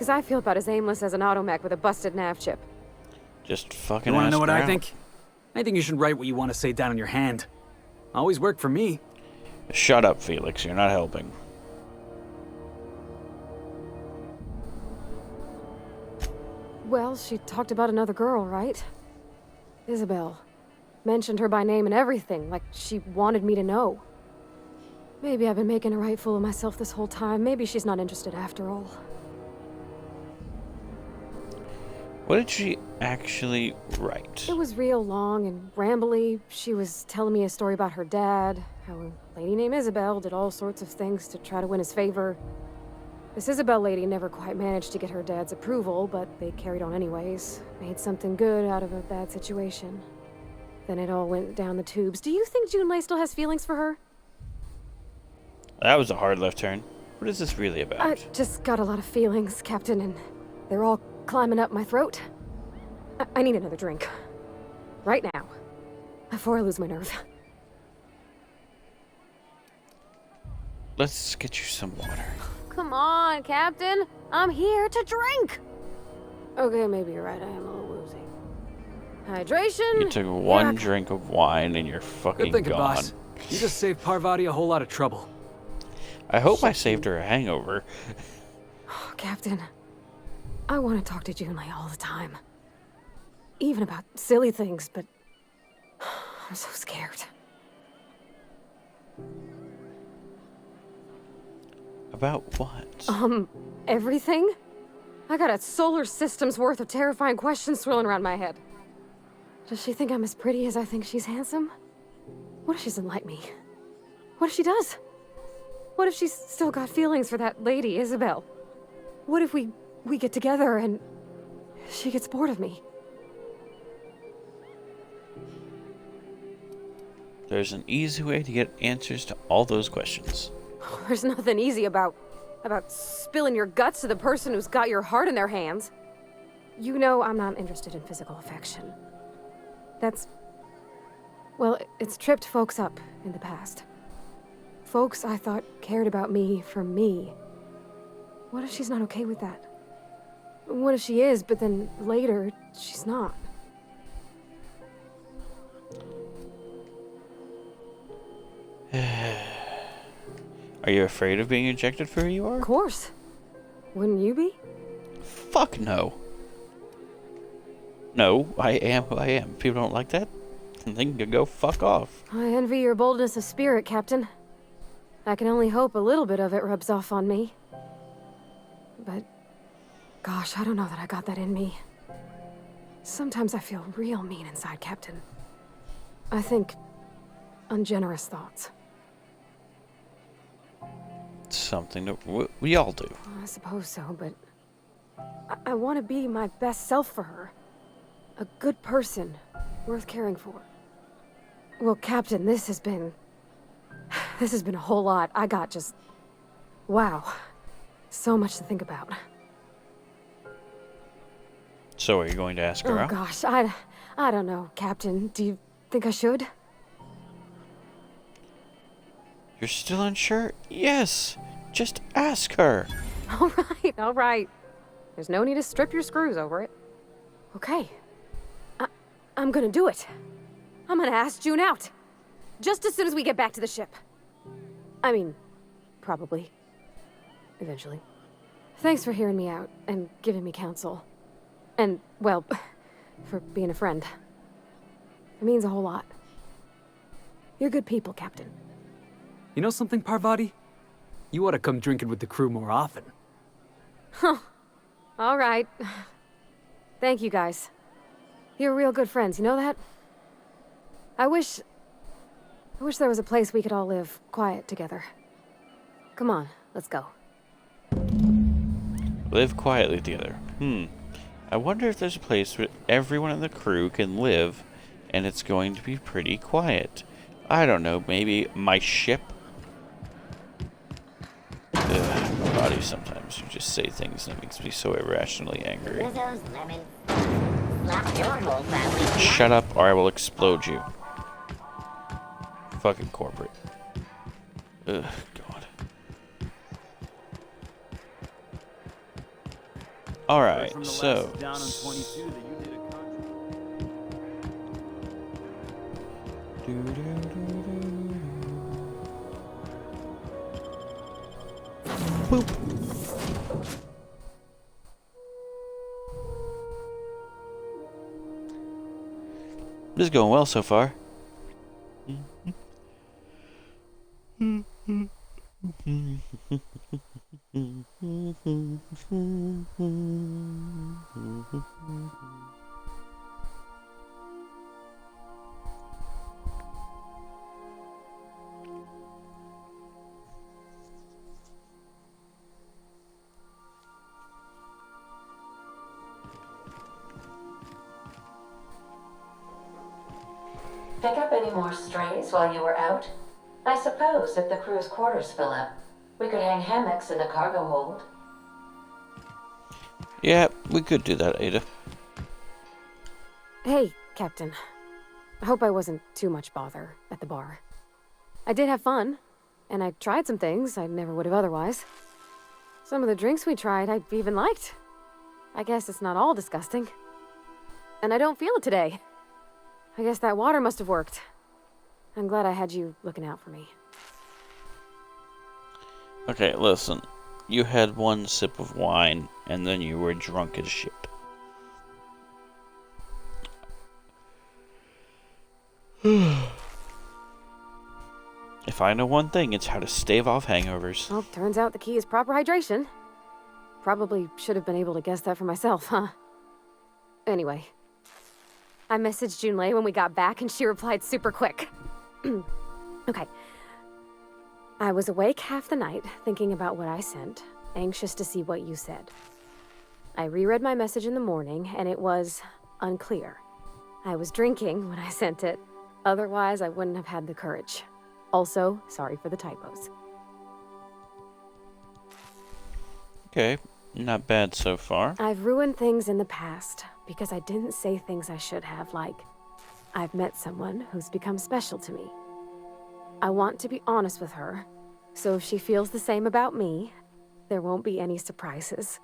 Because I feel about as aimless as an automech with a busted nav chip. Just fucking You want to ask know what her I out. think? I think you should write what you want to say down on your hand. Always worked for me. Shut up, Felix. You're not helping. Well, she talked about another girl, right? Isabel. Mentioned her by name and everything, like she wanted me to know. Maybe I've been making a right fool of myself this whole time. Maybe she's not interested after all. What did she actually write? It was real long and rambly. She was telling me a story about her dad, how a lady named Isabel did all sorts of things to try to win his favor. This Isabel lady never quite managed to get her dad's approval, but they carried on anyways. Made something good out of a bad situation. Then it all went down the tubes. Do you think Junlei still has feelings for her? That was a hard left turn. What is this really about? I just got a lot of feelings, Captain, and they're all climbing up my throat. I need another drink. Right now. Before I lose my nerve. Let's get you some water. Come on, Captain. I'm here to drink. Okay, maybe you're right. I am a little woozy. Hydration. You took one Yeah. drink of wine and you're fucking Good thinking, gone. boss. You just saved Parvati a whole lot of trouble. I hope I saved her a hangover. Oh, Captain. I want to talk to Junlei all the time. Even about silly things, but I'm so scared. About what? Everything? I got a solar system's worth of terrifying questions swirling around my head. Does she think I'm as pretty as I think she's handsome? What if she doesn't like me? What if she does? What if she's still got feelings for that lady, Isabel? What if we get together and she gets bored of me? There's an easy way to get answers to all those questions. There's nothing easy about spilling your guts to the person who's got your heart in their hands. You know I'm not interested in physical affection. Well, it's tripped folks up in the past. Folks I thought cared about me for me. What if she's not okay with that? What if she is, but then later, she's not? Are you afraid of being rejected for who you are? Of course. Wouldn't you be? Fuck no. No, I am who I am. People don't like that, then they can go fuck off. I envy your boldness of spirit, Captain. I can only hope a little bit of it rubs off on me. But, gosh, I don't know that I got that in me. Sometimes I feel real mean inside, Captain. I think ungenerous thoughts. Something that we all do. I suppose so, but I want to be my best self for her. A good person, worth caring for. Well, Captain, this has been a whole lot. I got just, wow, so much to think about. So are you going to ask her Oh out? gosh, I don't know, Captain. Do you think I should? You're still unsure? Yes. Just ask her. All right. There's no need to strip your screws over it. Okay. I'm gonna do it. I'm gonna ask June out. Just as soon as we get back to the ship. I mean, probably. Eventually. Thanks for hearing me out and giving me counsel. And, well, for being a friend. It means a whole lot. You're good people, Captain. You know something, Parvati? You ought to come drinking with the crew more often. Huh. All right. Thank you, guys. You're real good friends, you know that? I wish there was a place we could all live quiet together. Come on, let's go. Live quietly together. I wonder if there's a place where everyone in the crew can live and it's going to be pretty quiet. I don't know, maybe my ship? My body sometimes. You just say things and it makes me so irrationally angry. Shut up or I will explode you. Fucking corporate. Ugh, God. Alright, From the so. last down on 22 that you did a Boop. This is going well so far. Pick up any more strays while you were out? I suppose if the crew's quarters fill up, we could hang hammocks in the cargo hold. Yeah, we could do that, Ada. Hey, Captain. I hope I wasn't too much bother at the bar. I did have fun, and I tried some things I never would have otherwise. Some of the drinks we tried I even liked. I guess it's not all disgusting. And I don't feel it today. I guess that water must have worked. I'm glad I had you looking out for me. Okay, listen. You had one sip of wine, and then you were drunk as shit. If I know one thing, it's how to stave off hangovers. Well, turns out the key is proper hydration. Probably should have been able to guess that for myself, huh? Anyway. I messaged Junlei when we got back, and she replied super quick. Okay. I was awake half the night, thinking about what I sent, anxious to see what you said. I reread my message in the morning, and it was unclear. I was drinking when I sent it. Otherwise, I wouldn't have had the courage. Also, sorry for the typos. Okay, not bad so far. I've ruined things in the past because I didn't say things I should have, like, I've met someone who's become special to me. I want to be honest with her, so if she feels the same about me, there won't be any surprises.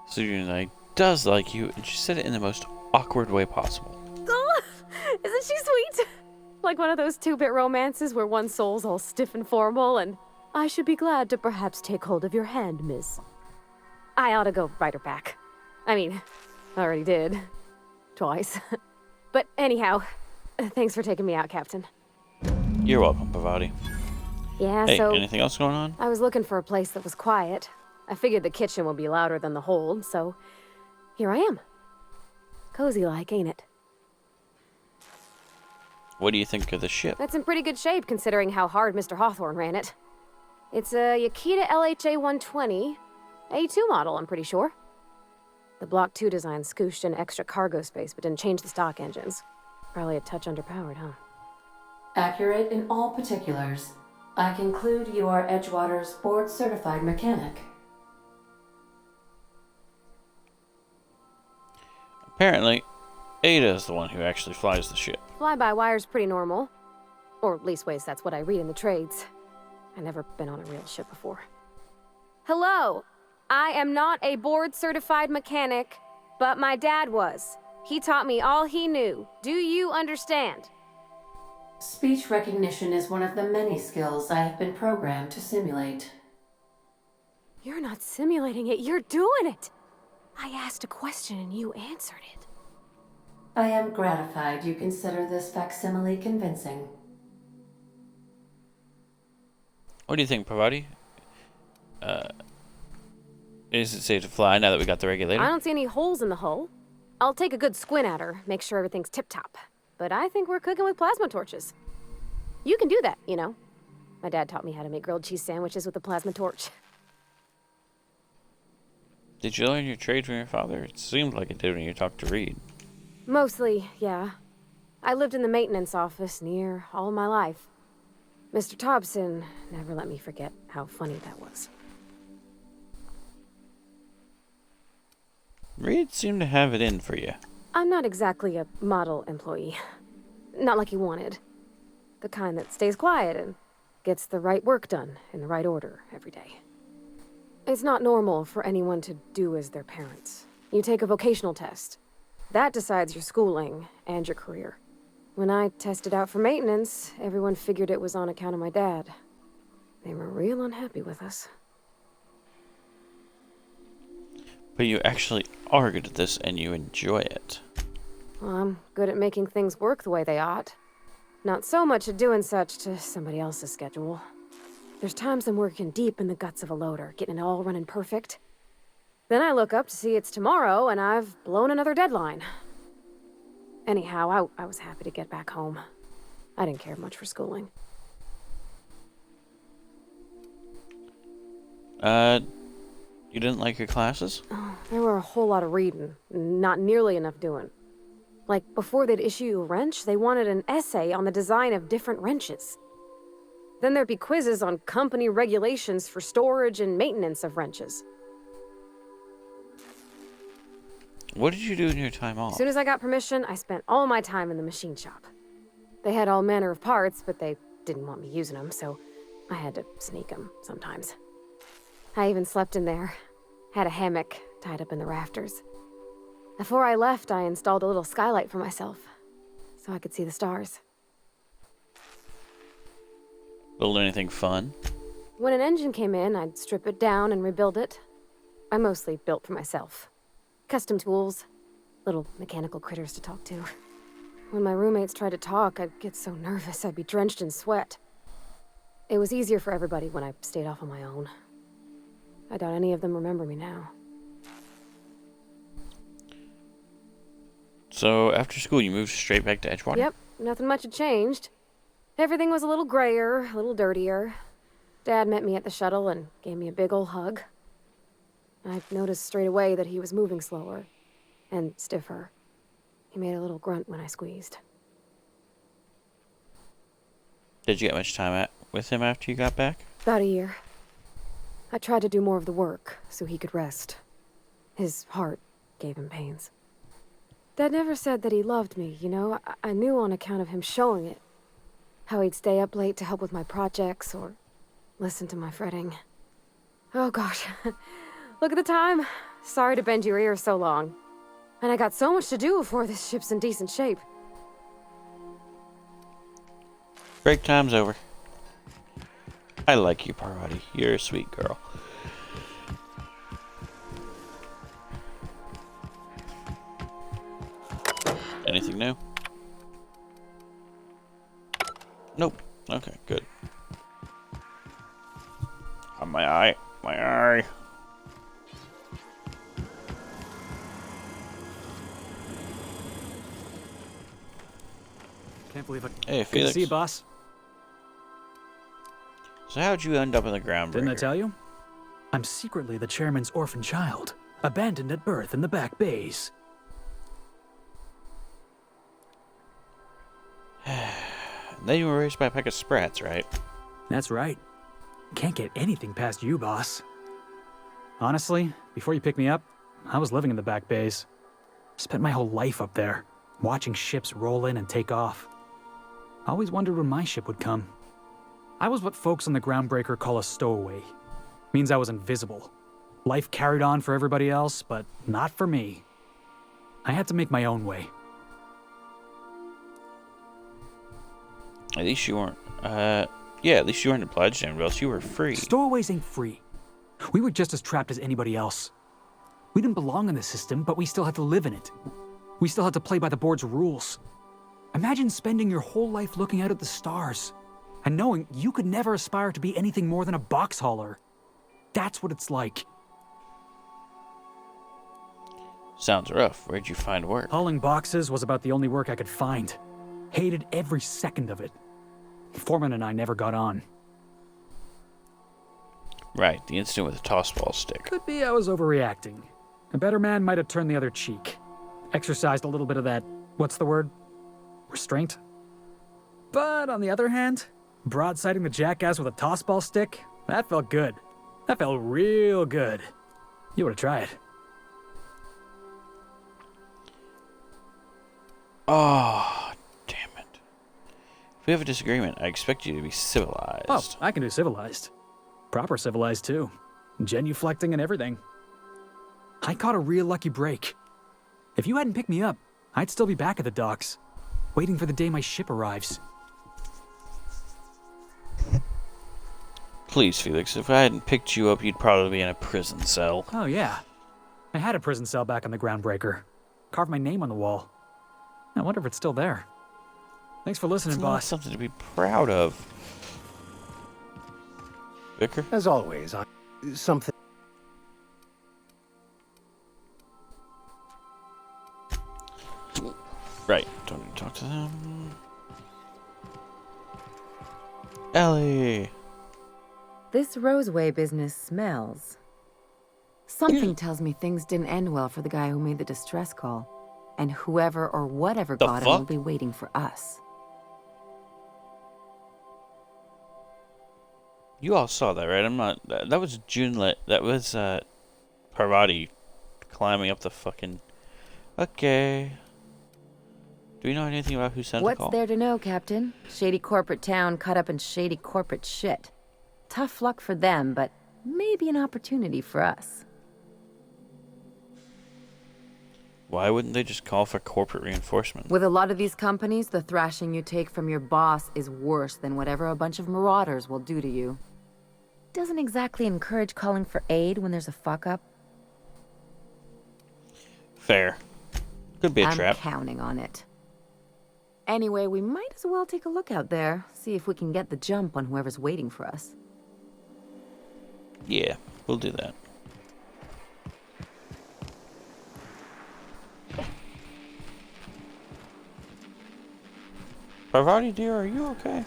So Junlei does like you, and she said it in the most awkward way possible. Oh, isn't she sweet? Like one of those two-bit romances where one soul's all stiff and formal, and I should be glad to perhaps take hold of your hand, miss. I ought to go write her back. I mean, I already did. Twice. But anyhow, thanks for taking me out, Captain. You're welcome, Parvati. Yeah, Hey, so... anything else going on? I was looking for a place that was quiet. I figured the kitchen would be louder than the hold, so... here I am. Cozy-like, ain't it? What do you think of the ship? That's in pretty good shape, considering how hard Mr. Hawthorne ran it. It's a Yakita LHA 120. A2 model, I'm pretty sure. The Block 2 design scooshed in extra cargo space, but didn't change the stock engines. Probably a touch underpowered, huh? Accurate in all particulars. I conclude you are Edgewater's board-certified mechanic. Apparently, Ada is the one who actually flies the ship. Fly-by-wire's pretty normal. Or leastways, that's what I read in the trades. I've never been on a real ship before. Hello! I am not a board-certified mechanic, but my dad was. He taught me all he knew. Do you understand? Speech recognition is one of the many skills I have been programmed to simulate. You're not simulating it, you're doing it! I asked a question and you answered it. I am gratified you consider this facsimile convincing. What do you think, Parvati? Is it safe to fly now that we got the regulator? I don't see any holes in the hull. I'll take a good squint at her, make sure everything's tip-top. But I think we're cooking with plasma torches. You can do that, you know. My dad taught me how to make grilled cheese sandwiches with a plasma torch. Did you learn your trade from your father? It seemed like it did when you talked to Reed. Mostly, yeah. I lived in the maintenance office near all my life. Mr. Thompson never let me forget how funny that was. Reed seemed to have it in for you. I'm not exactly a model employee. Not like he wanted. The kind that stays quiet and gets the right work done in the right order every day. It's not normal for anyone to do as their parents. You take a vocational test. That decides your schooling and your career. When I tested out for maintenance, everyone figured it was on account of my dad. They were real unhappy with us. But you actually are good at this and you enjoy it. Well, I'm good at making things work the way they ought. Not so much at doing such to somebody else's schedule. There's times I'm working deep in the guts of a loader, getting it all running perfect. Then I look up to see it's tomorrow and I've blown another deadline. Anyhow, I was happy to get back home. I didn't care much for schooling. You didn't like your classes? Oh, there were a whole lot of reading, not nearly enough doing. Like, before they'd issue you a wrench, they wanted an essay on the design of different wrenches. Then there'd be quizzes on company regulations for storage and maintenance of wrenches. What did you do in your time off? As soon as I got permission, I spent all my time in the machine shop. They had all manner of parts, but they didn't want me using them, so I had to sneak them sometimes. I even slept in there. Had a hammock tied up in the rafters. Before I left, I installed a little skylight for myself, so I could see the stars. Build anything fun? When an engine came in, I'd strip it down and rebuild it. I mostly built for myself. Custom tools, little mechanical critters to talk to. When my roommates tried to talk, I'd get so nervous I'd be drenched in sweat. It was easier for everybody when I stayed off on my own. I doubt any of them remember me now. So, after school, you moved straight back to Edgewater? Yep, nothing much had changed. Everything was a little grayer, a little dirtier. Dad met me at the shuttle and gave me a big ol' hug. I noticed straight away that he was moving slower and stiffer. He made a little grunt when I squeezed. Did you get much time with him after you got back? About a year. I tried to do more of the work so he could rest. His heart gave him pains. Dad never said that he loved me, you know? I knew on account of him showing it. How he'd stay up late to help with my projects or listen to my fretting. Oh gosh, look at the time. Sorry to bend your ear so long. And I got so much to do before this ship's in decent shape. Break time's over. I like you, Parvati. You're a sweet girl. Anything new? Nope. Okay, good. Oh, my eye. My eye. Can't believe it. Hey, Good Felix. to see you, boss. So how'd you end up in the ground? Didn't I tell you? I'm secretly the chairman's orphan child, abandoned at birth in the back bays. Then you were raised by a pack of sprats, right? That's right. Can't get anything past you, boss. Honestly, before you picked me up, I was living in the back bays. Spent my whole life up there, watching ships roll in and take off. Always wondered when my ship would come. I was what folks on the Groundbreaker call a stowaway. Means I was invisible. Life carried on for everybody else, but not for me. I had to make my own way. At least you weren't, yeah, at least you weren't obliged to anybody else. You were free. Stowaways ain't free. We were just as trapped as anybody else. We didn't belong in the system, but we still had to live in it. We still had to play by the board's rules. Imagine spending your whole life looking out at the stars and knowing you could never aspire to be anything more than a box hauler. That's what it's like. Sounds rough. Where'd you find work? Hauling boxes was about the only work I could find. Hated every second of it. Foreman and I never got on. Right, the incident with the toss ball stick. Could be I was overreacting. A better man might have turned the other cheek. Exercised a little bit of that, what's the word? Restraint? But on the other hand, broadsiding the jackass with a toss ball stick, that felt good. That felt real good. You ought to try it. Oh, damn it. If we have a disagreement, I expect you to be civilized. Oh, I can do civilized. Proper civilized, too. genuflecting and everything. I caught a real lucky break. If you hadn't picked me up, I'd still be back at the docks, waiting for the day my ship arrives. Please, Felix, if I hadn't picked you up, you'd probably be in a prison cell. Oh, yeah. I had a prison cell back on the Groundbreaker. Carved my name on the wall. I wonder if it's still there. Thanks for listening, It's boss. something to be proud of. Vicar? As always, something... Right, don't need to talk to them. Ellie! This Roseway business smells. Something tells me things didn't end well for the guy who made the distress call. And whoever or whatever The got him will fuck? be waiting for us. You all saw that, right? I'm not... That was Junlei. That was, Parvati climbing up the fucking... Okay. Do we know anything about who sent the What's call? there to know, Captain? Shady corporate town caught up in shady corporate shit. Tough luck for them, but maybe an opportunity for us. Why wouldn't they just call for corporate reinforcement? With a lot of these companies, the thrashing you take from your boss is worse than whatever a bunch of marauders will do to you. Doesn't exactly encourage calling for aid when there's a fuck-up. Fair. Could be a trap. I'm counting on it. Anyway, we might as well take a look out there, see if we can get the jump on whoever's waiting for us. Yeah, we'll do that. Parvati, dear, are you okay?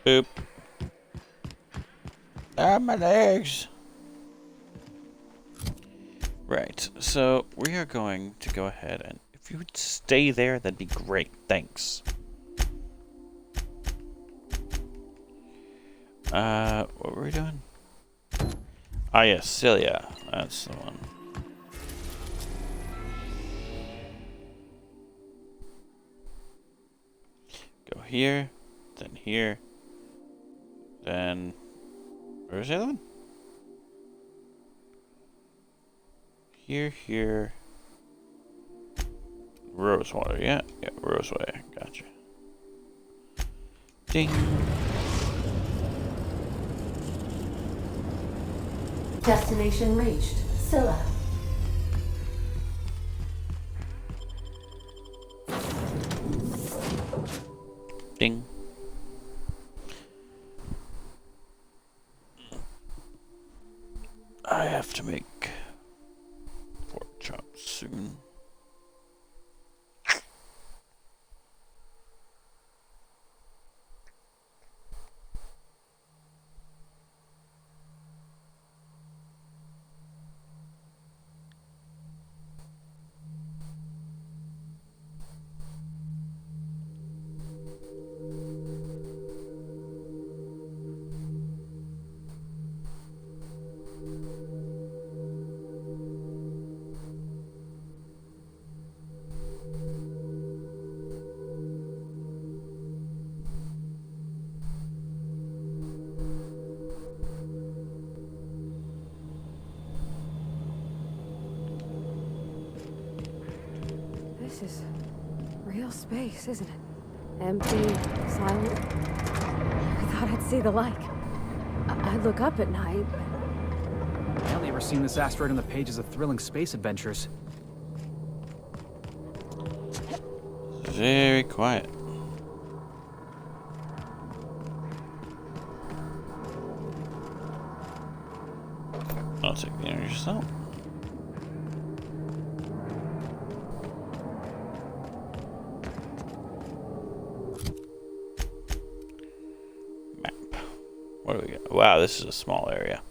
Boop. Ah, my legs. Right, so we are going to go ahead and if you would stay there, that'd be great. Thanks. What were we doing? Ah, yes, Celia. That's the one. Go here, then where's the other one? Here. Rosewater, yeah, Roseway, gotcha. Ding. Destination reached. Scylla. Ding. I have to make pork chops soon. This is real space, isn't it? Empty, silent. I thought I'd see the like. I'd look up at night, but I only ever seen this asteroid on the pages of thrilling space adventures. Very quiet. I'll take the energy cell. Map. What do we got? Wow, this is a small area.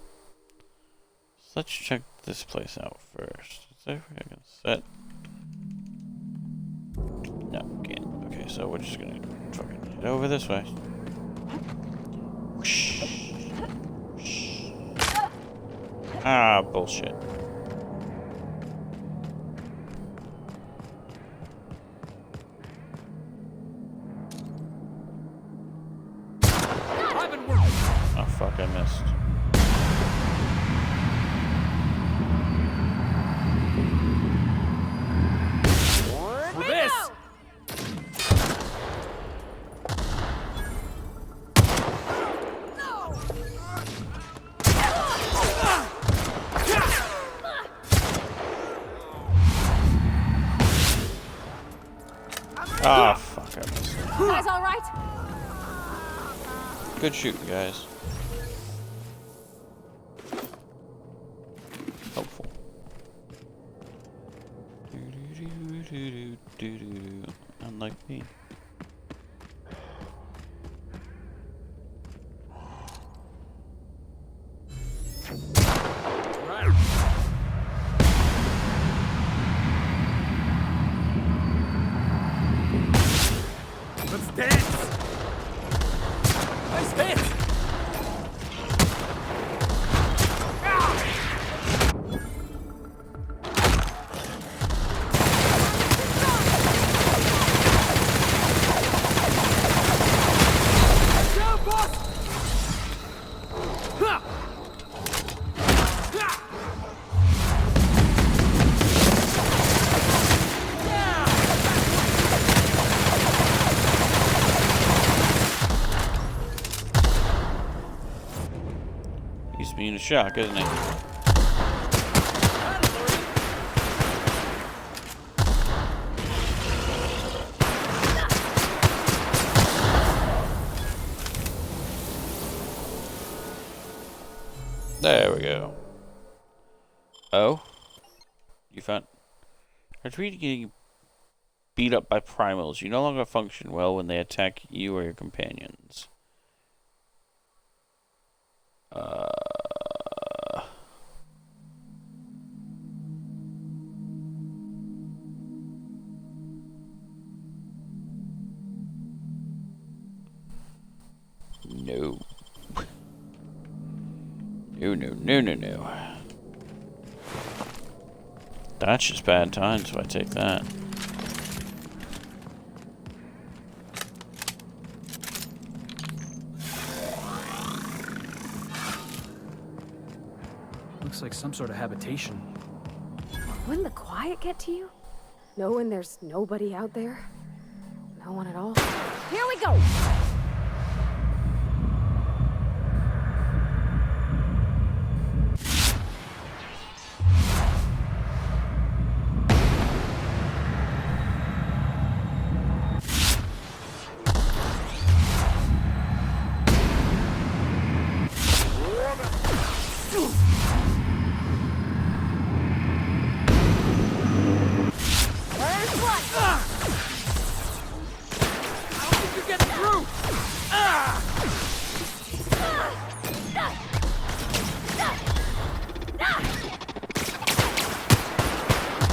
So let's check this place out first. Is there I can set? No, can't. Okay, so we're just gonna fucking head over this way. Whoosh. Whoosh. Ah, bullshit. Ah, fuck, I missed it. Guys, all right? Good shooting, guys. Helpful. Unlike me. Let's dance! Nice hit! He's being a shock, isn't he? There we go. Oh? You found... After getting beat up by primals, you no longer function well when they attack you or your companions. No. No. That's just bad times if I take that. Looks like some sort of habitation. Wouldn't the quiet get to you? Knowing there's nobody out there? No one at all? Here we go!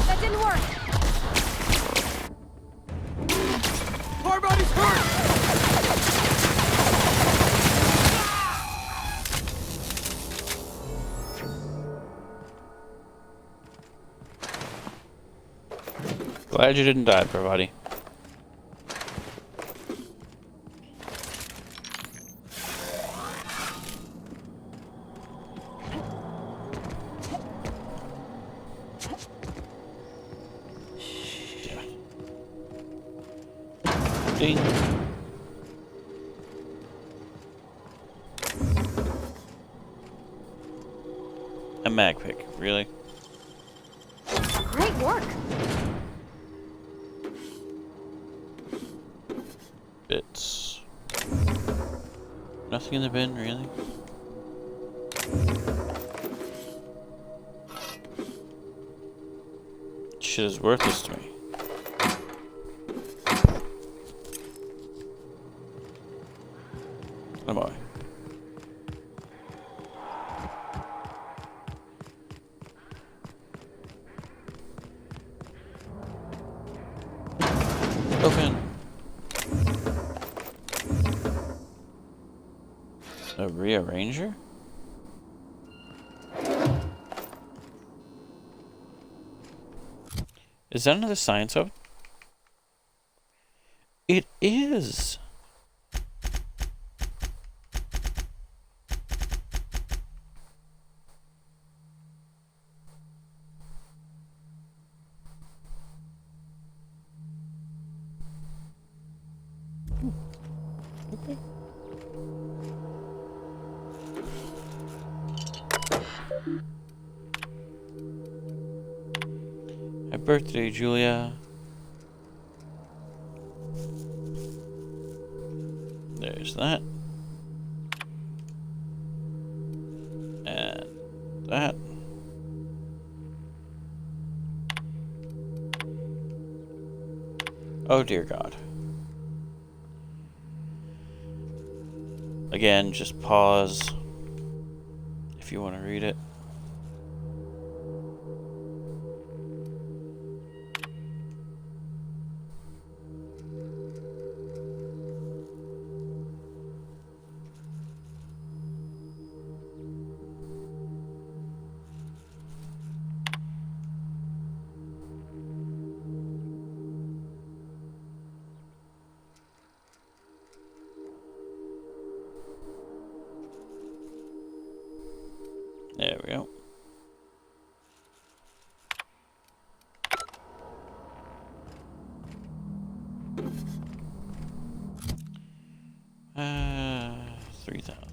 That didn't work! Our body's hurt! Glad you didn't die, Parvati. Ding. A mag pick, really? Great work! Bits. Nothing in the bin, really? Shit is worthless to me. Oh boy. Open. A rearranger? Is that another science hub? It is! Okay. Happy birthday, Julia. There's that. And that. Oh dear God. Again, just pause if you want to read it. There we go. Uh, 3,000.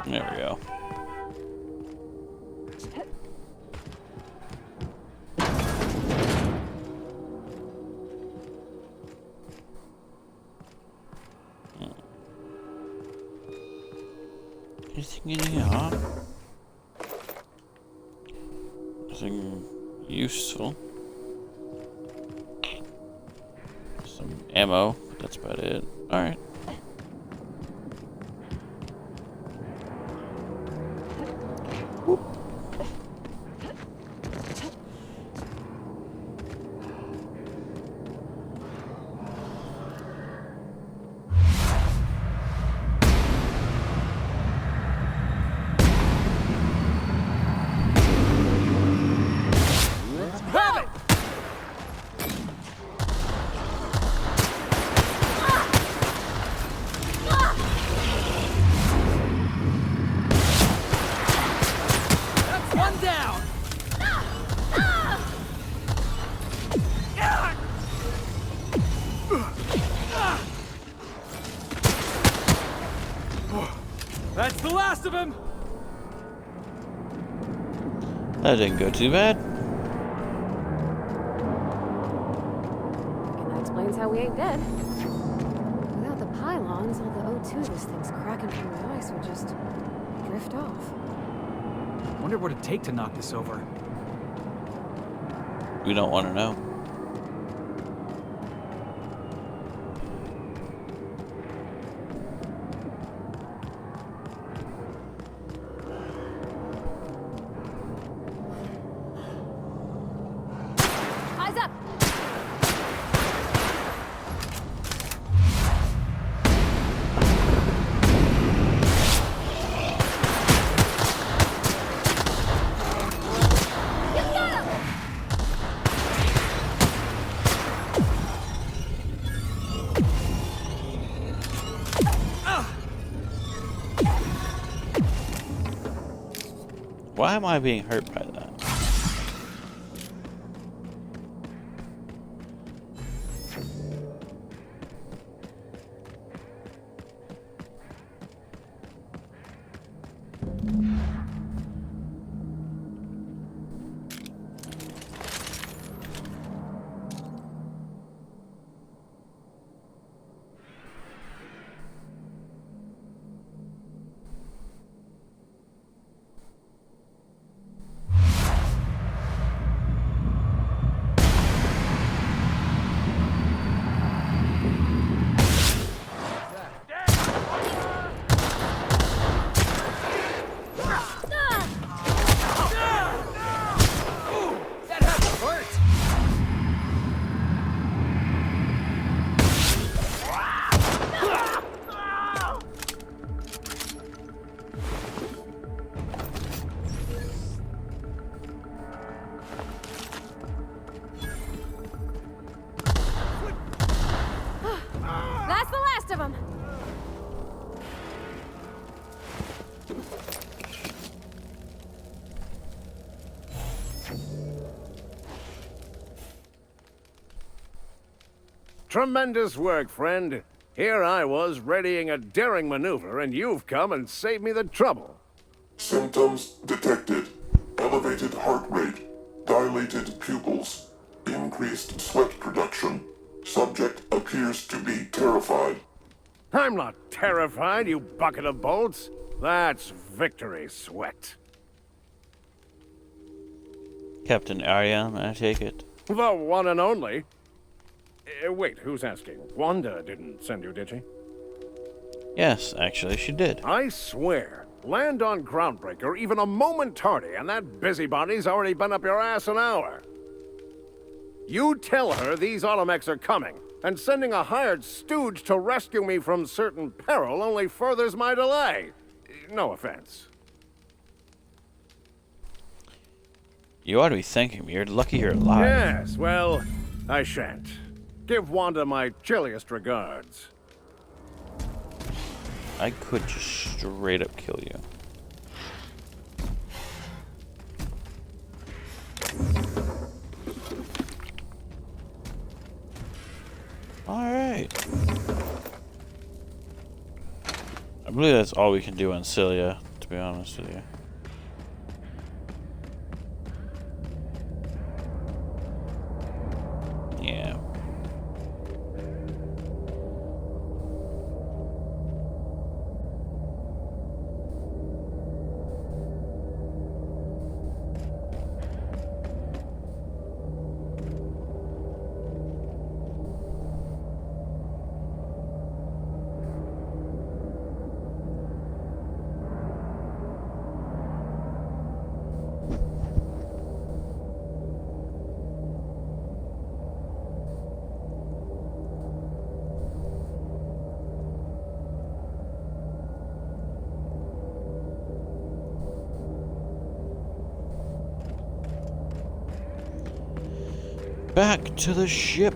There we go. Anything in here? Nothing useful. Some ammo, but that's about it. Alright. That's the last of him! That didn't go too bad. And that explains how we ain't dead. Without the pylons, all the O2 this thing's cracking from the ice would just drift off. Wonder what it'd take to knock this over. We don't want to know. Eyes up! Why am I being hurt by that? of them. Tremendous work, friend. Here I was readying a daring maneuver, and you've come and saved me the trouble. Symptoms detected. Elevated heart rate, dilated pupils, increased sweat production. Subject appears to be terrified. I'm not terrified, you bucket of bolts. That's victory sweat. Captain Ariam, I take it. The one and only. Wait, who's asking? Wanda didn't send you, did she? Yes, actually, she did. I swear, land on Groundbreaker even a moment tardy, and that busybody's already been up your ass an hour. You tell her these automechs are coming, and sending a hired stooge to rescue me from certain peril only furthers my delay. No offense. You ought to be thanking me. You're lucky you're alive. Yes, well, I shan't. Give Wanda my chilliest regards. I could just straight up kill you. Alright. I believe that's all we can do on Cilia, to be honest with you. Yeah. Back to the ship.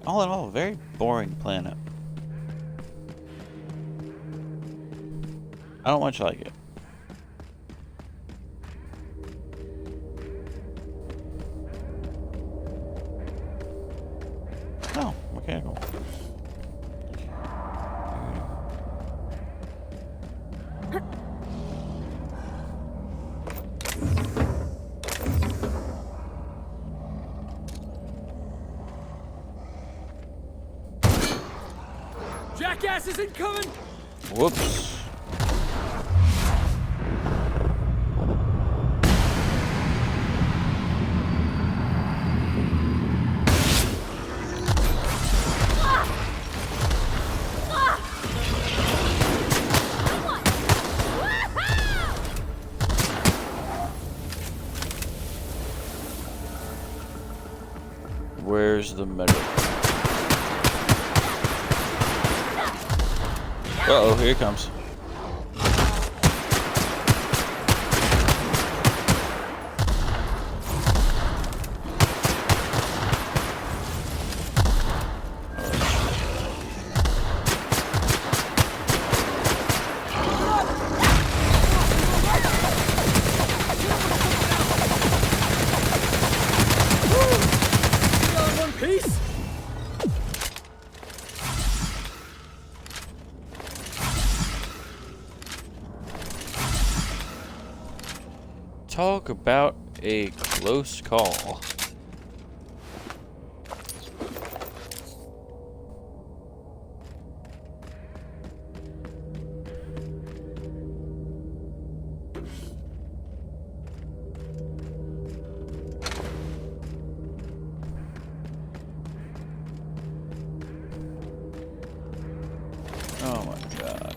All in all, very boring planet. I don't much like it. Oh, mechanical. Jackass isn't coming! Whoops. Where's the medic? Uh-oh, here it comes. One piece? Talk about a close call. Oh my god.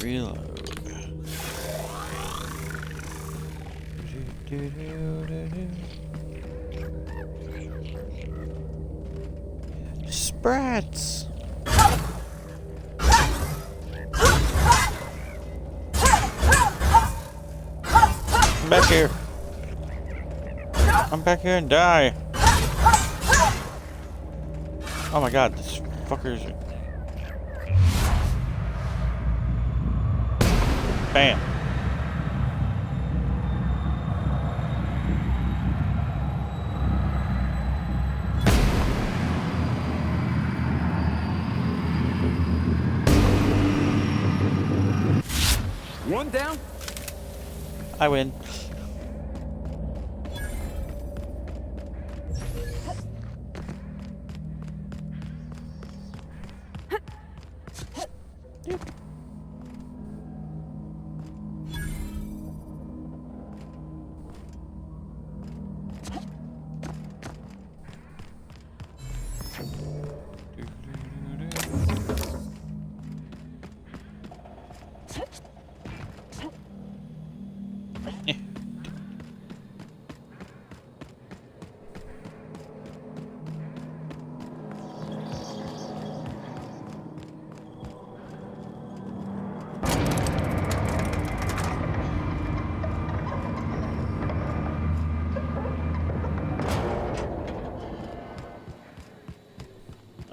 Reload. Sprats. Come back here. Come back here and die. Oh my god, this fucker's... Bam. One down. I win.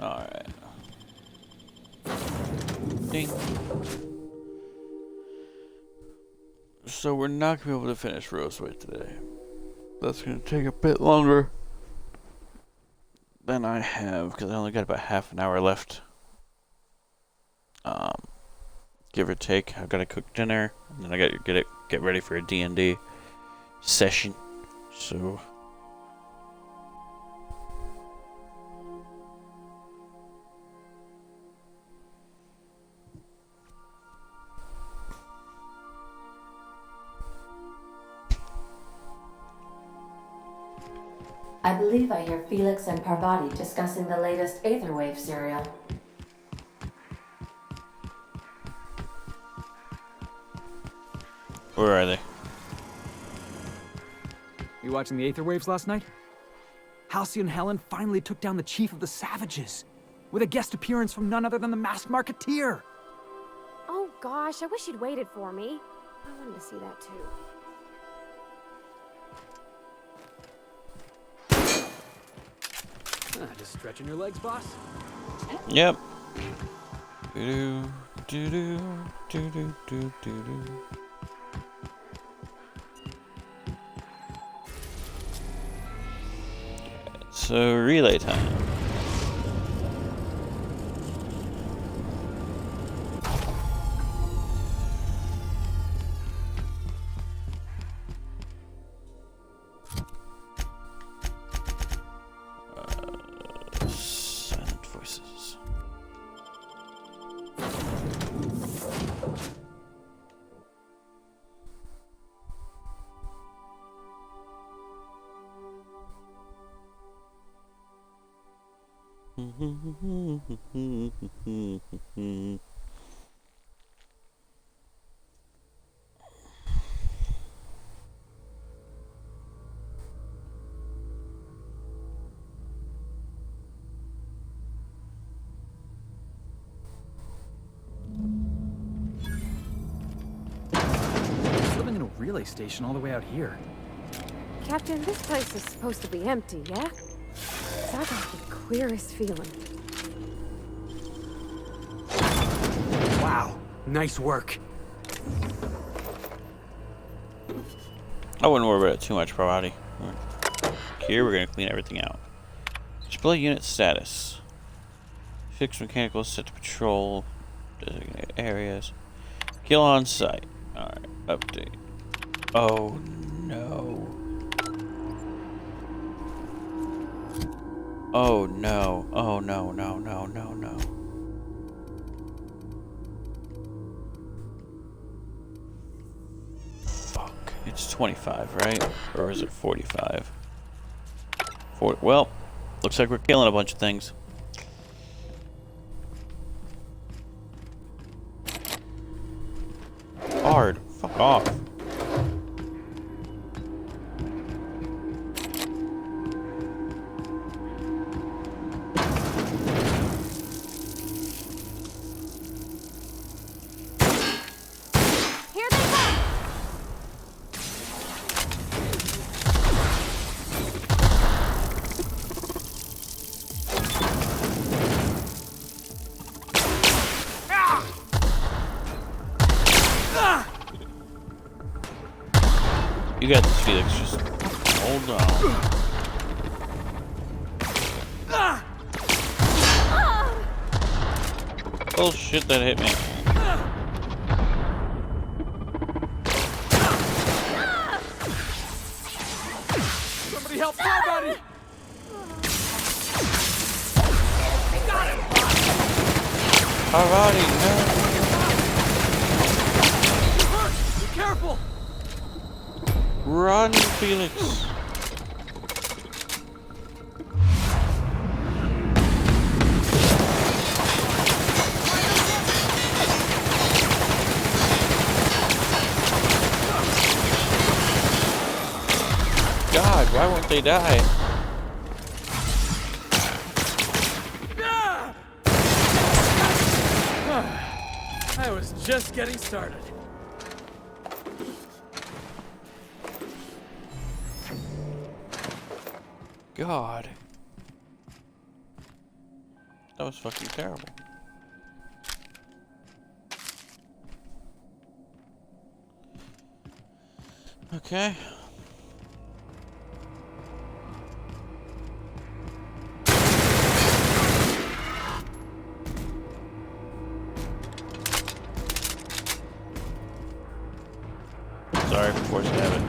Alright. Ding. So we're not gonna be able to finish Roseway today. That's gonna take a bit longer than I have, because I only got about half an hour left. Give or take. I've got to cook dinner, and then I got to get ready for a D&D session. So I believe I hear Felix and Parvati discussing the latest Aetherwave serial. where are they? You watching the Aether Waves last night? Halcyon Helen finally took down the Chief of the Savages, with a guest appearance from none other than the Masked Marketeer. Oh gosh, I wish you'd waited for me. I wanted to see that too. Just stretching your legs, boss? Yep. Do do do do do do do. So relay time. Silent voices. Living in a relay station all the way out here. Captain, this place is supposed to be empty, yeah? 'Cause I got the clearest feeling. Wow, nice work. I wouldn't worry about it too much, Parvati. Here, we're gonna clean everything out. Display unit status. Fixed mechanicals set to patrol designated areas. Kill on site. Alright, update. Oh no. Oh no. Oh no, no, no, no, no. Fuck. It's 25, right? Or is it 45? Well, looks like we're killing a bunch of things. Hard. Fuck off. Here they come! You got this, Felix. Just hold on. Oh shit, that hit me. Somebody help somebody! Got him! Alrighty, no. Be careful! Run, Felix. God, why won't they die? I was just getting started. God. That was fucking terrible. Okay. Sorry for forcing habit.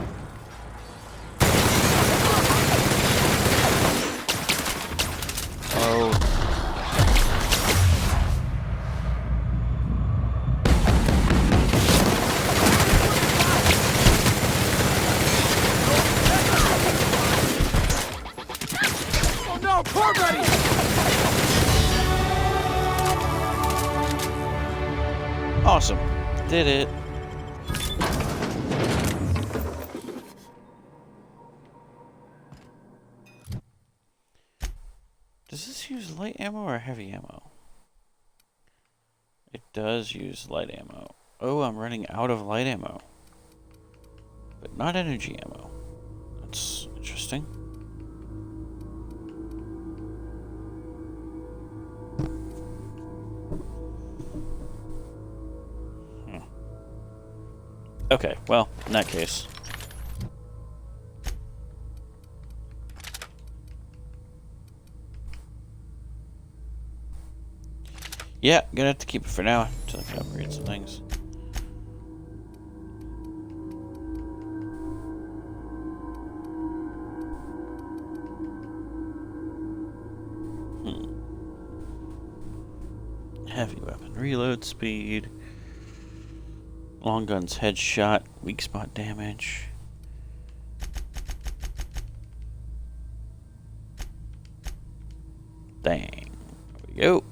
Oh. Oh no, poor Betty! Awesome. Did it. Does this use light ammo or heavy ammo? It does use light ammo. Oh, I'm running out of light ammo. But not energy ammo. That's interesting. Okay, well, in that case. Yeah, gonna have to keep it for now until I can upgrade some things. Heavy weapon reload speed. Long guns headshot, weak spot damage. Dang. There we go.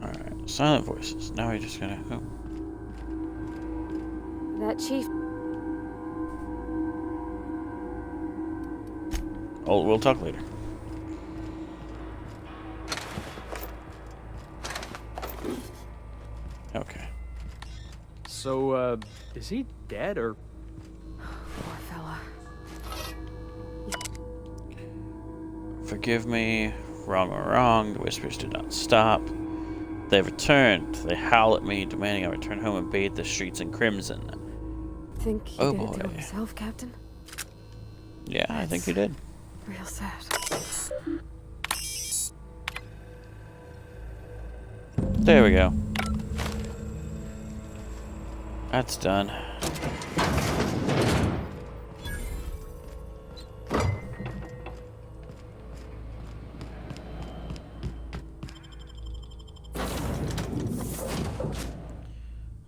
Alright, silent voices. Now we're just gonna. Oh. That chief. Oh, we'll talk later. Okay. So, is he dead or? Poor fella. Forgive me. Wrong or wrong. The whispers did not stop. They returned. They howl at me, demanding I return home and bathe the streets in crimson. Think he Oh did it boy. to himself, Captain? Yeah, I think you did. Real sad. There we go. That's done.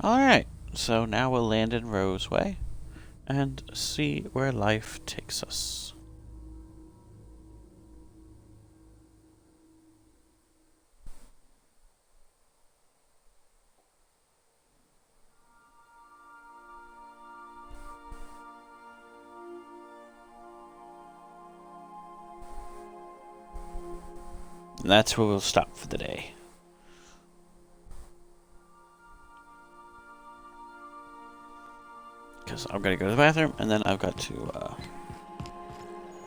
Alright, so now we'll land in Roseway and see where life takes us. And that's where we'll stop for the day. Because I'm going to go to the bathroom, and then I've got to,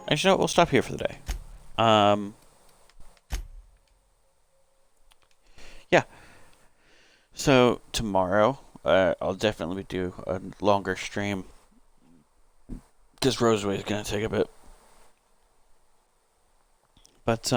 actually, no, we'll stop here for the day. Yeah. So, tomorrow, I'll definitely do a longer stream. Because Roseway is going to take a bit. But,